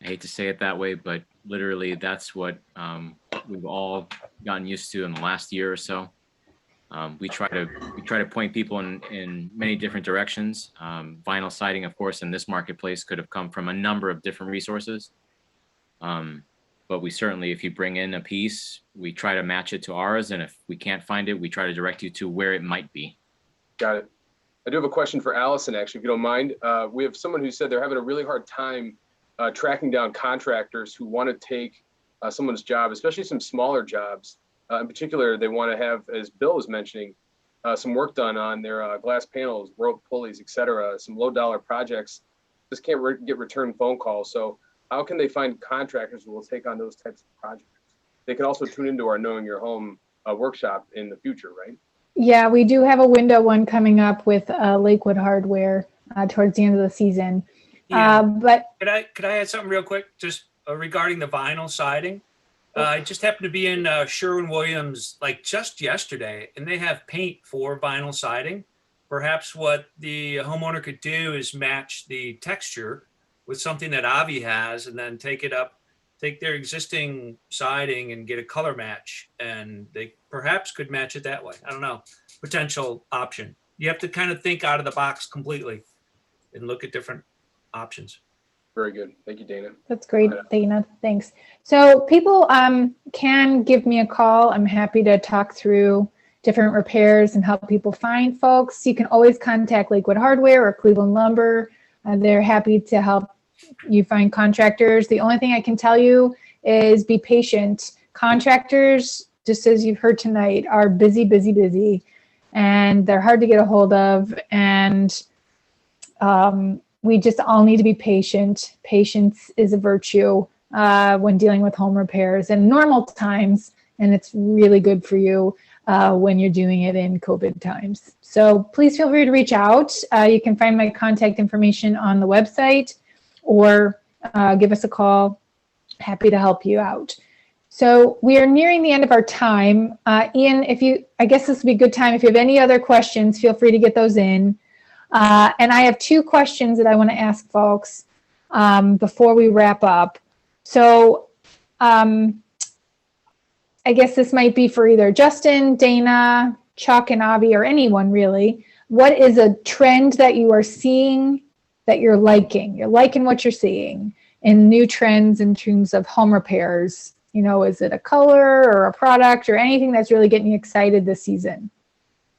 I hate to say it that way, but literally that's what we've all gotten used to in the last year or so. We try to point people in many different directions. Vinyl siding, of course, in this marketplace could have come from a number of different resources. But we certainly, if you bring in a piece, we try to match it to ours. And if we can't find it, we try to direct you to where it might be. Got it. I do have a question for Allison, actually, if you don't mind. We have someone who said they're having a really hard time tracking down contractors who want to take someone's job, especially some smaller jobs. In particular, they want to have, as Bill was mentioning, some work done on their glass panels, rope pulleys, etc. Some low dollar projects. Just can't get return phone calls. So how can they find contractors who will take on those types of projects? They can also tune into our Knowing Your Home workshop in the future, right? Yeah, we do have a window one coming up with Lakewood Hardware towards the end of the season. Yeah. But Could I add something real quick, just regarding the vinyl siding? I just happened to be in Sherwin-Williams like just yesterday, and they have paint for vinyl siding. Perhaps what the homeowner could do is match the texture with something that Avi has, and then take their existing siding and get a color match, and they perhaps could match it that way. I don't know. Potential option. You have to kind of think out of the box completely and look at different options. Very good. Thank you, Dana. that's great, Dana. Thanks. So people can give me a call. I'm happy to talk through different repairs and help people find folks. You can always contact Lakewood Hardware or Cleveland Lumber. They're happy to help you find contractors. The only thing I can tell you is be patient. Contractors, just as you've heard tonight, are busy, busy, busy, and they're hard to get a hold of. And we just all need to be patient. Patience is a virtue when dealing with home repairs in normal times, and it's really good for you when you're doing it in COVID times. So please feel free to reach out. You can find my contact information on the website, or give us a call. Happy to help you out. So we are nearing the end of our time. Ian, I guess this would be a good time. If you have any other questions, feel free to get those in. And I have two questions that I want to ask folks before we wrap up. So I guess this might be for either Justin, Dana, Chuck, and Avi, or anyone really. What is a trend that you are seeing that you're liking? You're liking what you're seeing in new trends in terms of home repairs. Is it a color or a product or anything that's really getting you excited this season?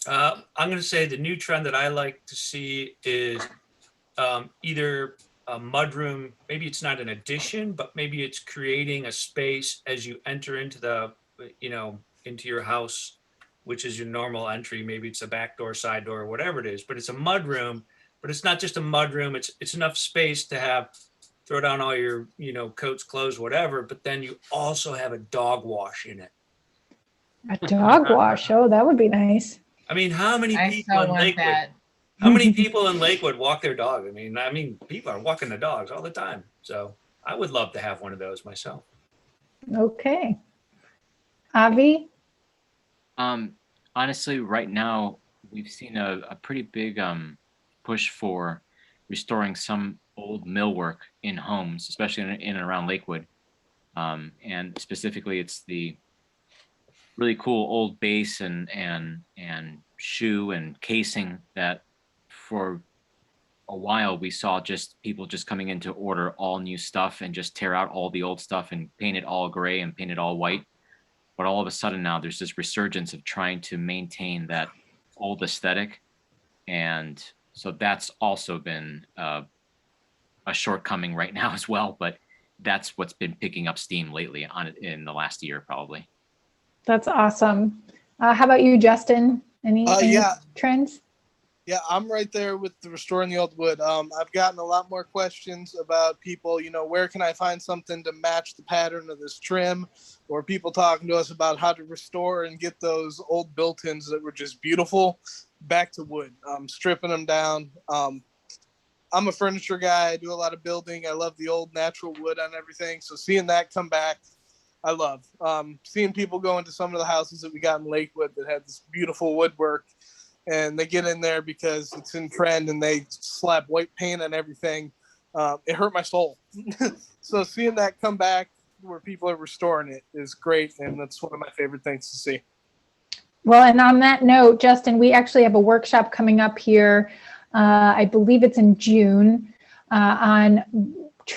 I'm going to say the new trend that I like to see is either a mudroom. Maybe it's not an addition, but maybe it's creating a space as you enter into into your house which is your normal entry. Maybe it's a back door, side door, whatever it is, but it's a mud room. But it's not just a mud room. It's enough space to have throw down all your, coats, clothes, whatever. But then you also have a dog wash in it. A dog wash. Oh, that would be nice. I mean, how many I people so in want Lakewood? that. How many people in Lakewood walk their dog? I mean, people are walking the dogs all the time. So I would love to have one of those myself. Okay. Avi? Honestly, right now we've seen a pretty big push for restoring some old millwork in homes, especially in and around Lakewood. And specifically, it's the really cool old base and shoe and casing that for a while we saw just people just coming in to order all new stuff and just tear out all the old stuff and paint it all gray and paint it all white. But all of a sudden now there's this resurgence of trying to maintain that old aesthetic. And so that's also been a shortcoming right now as well. But that's what's been picking up steam lately in the last year, probably. That's awesome. How about you, Justin? Any trends? Yeah, I'm right there with the restoring the old wood. I've gotten a lot more questions about people, where can I find something to match the pattern of this trim, or people talking to us about how to restore and get those old built-ins that were just beautiful back to wood, stripping them down. I'm a furniture guy. I do a lot of building. I love the old natural wood on everything. So seeing that come back, I love. Seeing people go into some of the houses that we got in Lakewood that had this beautiful woodwork, and they get in there because it's in trend and they slap white paint on everything. It hurt my soul. So seeing that come back where people are restoring it is great. And that's one of my favorite things to see. Well, and on that note, Justin, we actually have a workshop coming up here. I believe it's in June on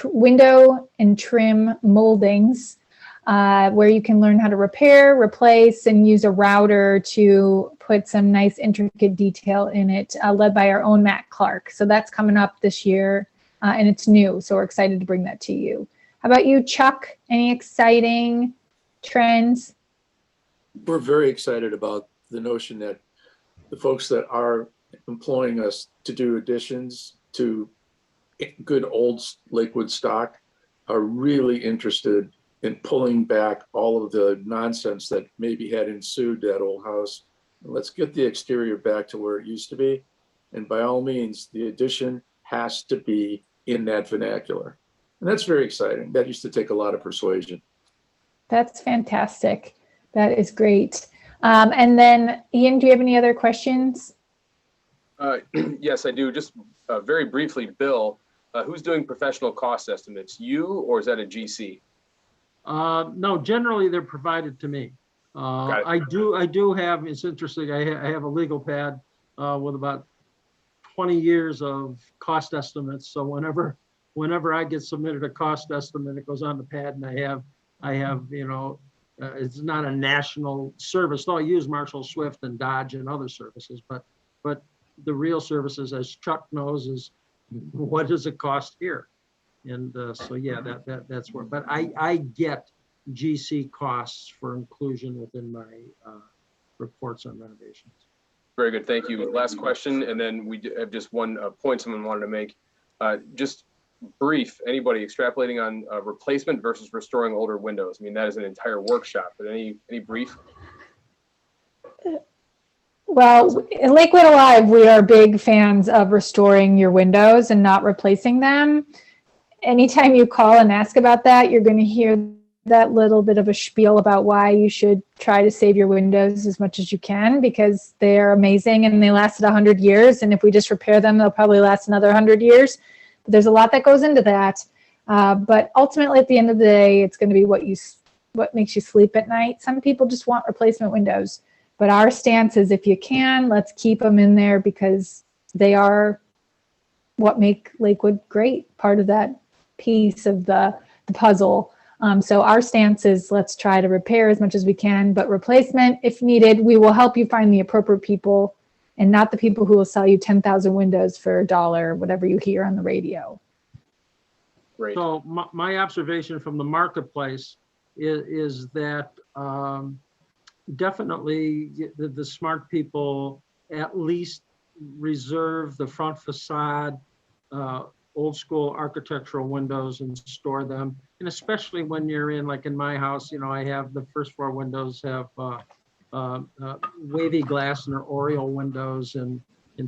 window and trim moldings. Where you can learn how to repair, replace, and use a router to put some nice intricate detail in it, led by our own Matt Clark. So that's coming up this year, and it's new. So we're excited to bring that to you. How about you, Chuck? Any exciting trends? We're very excited about the notion that the folks that are employing us to do additions to good old Lakewood stock are really interested in pulling back all of the nonsense that maybe had ensued that old house. Let's get the exterior back to where it used to be. And by all means, the addition has to be in that vernacular. And that's very exciting. That used to take a lot of persuasion. That's fantastic. That is great. And then, Ian, do you have any other questions? Yes, I do. Just very briefly, Bill, who's doing professional cost estimates? You, or is that a GC? No, generally they're provided to me. I do have, it's interesting, I have a legal pad with about 20 years of cost estimates. So whenever I get submitted a cost estimate, it goes on the pad, and I have, it's not a national service. So I use Marshall, Swift, and Dodge and other services, but the real services, as Chuck knows, is what does it cost here? And so, yeah, that's where, but I get GC costs for inclusion within my reports on renovations. Very good. Thank you. Last question. And then we have just one point someone wanted to make. Just brief, anybody extrapolating on replacement versus restoring older windows? I mean, that is an entire workshop, but any brief? Well, in Lakewood Alive, we are big fans of restoring your windows and not replacing them. Anytime you call and ask about that, you're going to hear that little bit of a spiel about why you should try to save your windows as much as you can, because they're amazing and they lasted 100 years. And if we just repair them, they'll probably last another 100 years. But there's a lot that goes into that. But ultimately, at the end of the day, it's going to be what makes you sleep at night. Some people just want replacement windows. But our stance is, if you can, let's keep them in there, because they are what make Lakewood great, part of that piece of the puzzle. So our stance is, let's try to repair as much as we can, but replacement, if needed, we will help you find the appropriate people, and not the people who will sell you 10,000 windows for $1, whatever you hear on the radio. Great. So my observation from the marketplace is that definitely the smart people at least reserve the front facade, old school architectural windows and store them. And especially when you're in, like in my house, I have the first floor windows have wavy glass and they're Oriole windows and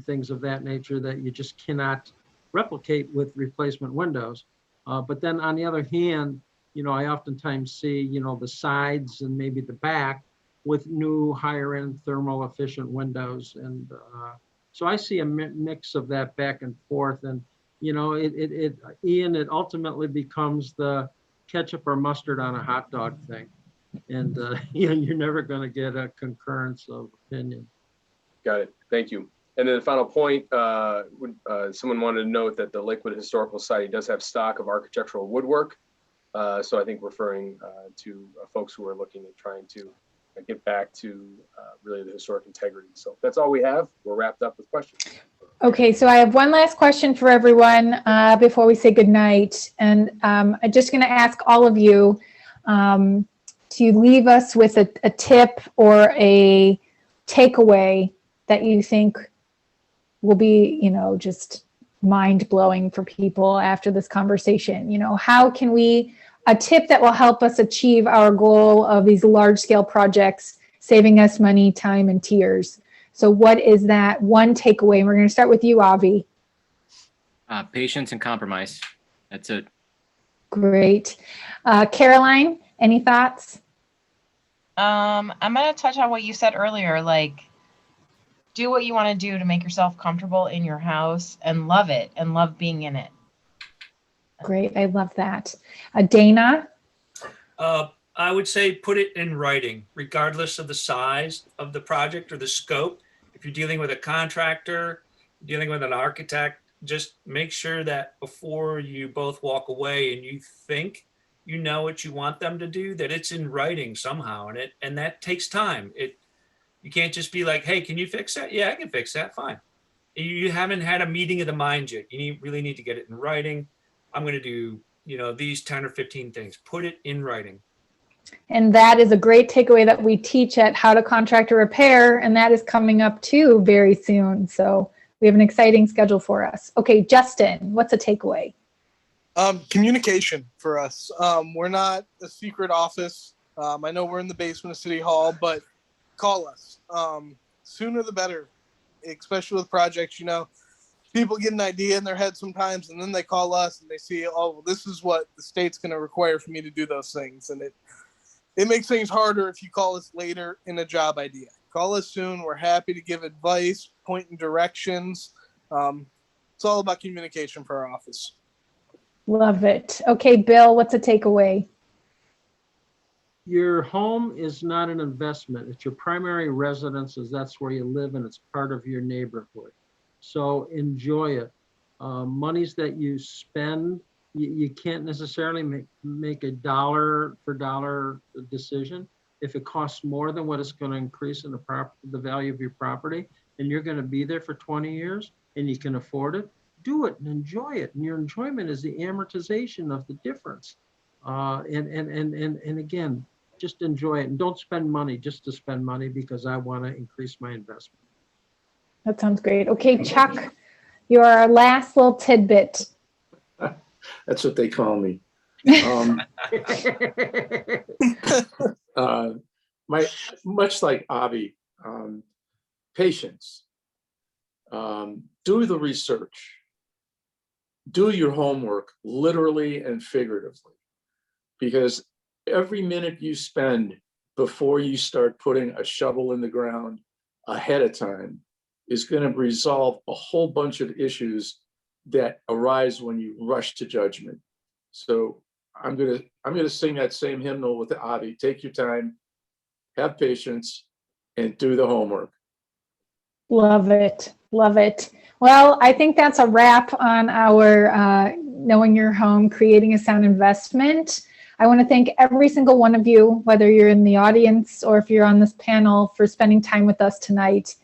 things of that nature that you just cannot replicate with replacement windows. But then on the other hand, I oftentimes see, the sides and maybe the back with new higher end thermal efficient windows. And so I see a mix of that back and forth. And, Ian, it ultimately becomes the ketchup or mustard on a hot dog thing. And you're never going to get a concurrence of opinion. Got it. Thank you. And then the final point, someone wanted to note that the Lakewood Historical Society does have stock of architectural woodwork. So I think referring to folks who are looking at trying to get back to really the historic integrity. So that's all we have. We're wrapped up with questions. Okay, so I have one last question for everyone before we say goodnight. And I'm just going to ask all of you to leave us with a tip or a takeaway that you think will be, just mind-blowing for people after this conversation. How can a tip that will help us achieve our goal of these large-scale projects, saving us money, time, and tears. So what is that one takeaway? And we're going to start with you, Avi. Patience and compromise. That's it. Great. Caroline, any thoughts? I'm going to touch on what you said earlier, do what you want to do to make yourself comfortable in your house and love it and love being in it. Great. I love that. Dana? I would say put it in writing, regardless of the size of the project or the scope. If you're dealing with a contractor, dealing with an architect, just make sure that before you both walk away and you think you know what you want them to do, that it's in writing somehow. And that takes time. You can't just be like, hey, can you fix that? Yeah, I can fix that. Fine. You haven't had a meeting of the mind yet. You really need to get it in writing. I'm going to do, these 10 or 15 things. Put it in writing. And that is a great takeaway that we teach at How to Contract a Repair. And that is coming up too very soon. So we have an exciting schedule for us. Okay, Justin, what's a takeaway? Communication for us. We're not a secret office. I know we're in the basement of City Hall, but call us. Sooner the better, especially with projects. People get an idea in their head sometimes, and then they call us and they see, oh, well, this is what the state's going to require for me to do those things. And it makes things harder if you call us later in a job idea. Call us soon. We're happy to give advice, point in directions. It's all about communication for our office. Love it. Okay, Bill, what's a takeaway? Your home is not an investment. It's your primary residence, as that's where you live and it's part of your neighborhood. So enjoy it. Monies that you spend, you can't necessarily make a dollar for dollar decision. If it costs more than what it's going to increase in the value of your property, and you're going to be there for 20 years and you can afford it, do it and enjoy it. And your enjoyment is the amortization of the difference. And again, just enjoy it and don't spend money just to spend money because I want to increase my investment. That sounds great. Okay, Chuck, your last little tidbit. That's what they call me. Much like Avi, patience. Do the research. Do your homework, literally and figuratively, because every minute you spend before you start putting a shovel in the ground ahead of time is going to resolve a whole bunch of issues that arise when you rush to judgment. So I'm gonna sing that same hymnal with Avi. Take your time, have patience, and do the homework. Love it. Love it. Well, I think that's a wrap on our Knowing Your Home, Creating a Sound Investment. I want to thank every single one of you, whether you're in the audience or if you're on this panel, for spending time with us tonight.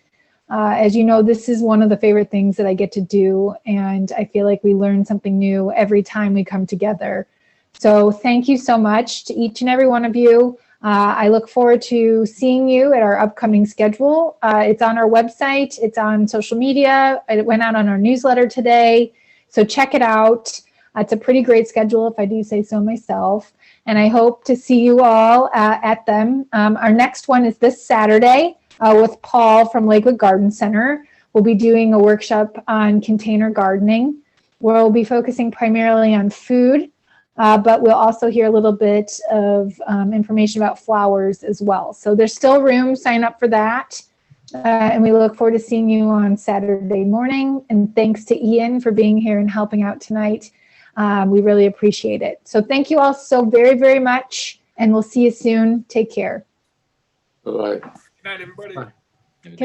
As you know, this is one of the favorite things that I get to do, and I feel like we learn something new every time we come together. So thank you so much to each and every one of you. I look forward to seeing you at our upcoming schedule. It's on our website. It's on social media. It went out on our newsletter today. So check it out. It's a pretty great schedule, if I do say so myself. And I hope to see you all at them. Our next one is this Saturday with Paul from Lakewood Garden Center. We'll be doing a workshop on container gardening. We'll be focusing primarily on food, but we'll also hear a little bit of information about flowers as well. So there's still room, sign up for that. And we look forward to seeing you on Saturday morning. And thanks to Ian for being here and helping out tonight. We really appreciate it. So thank you all so very, very much. And we'll see you soon. Take care. Bye-bye. Good night, everybody. Bye.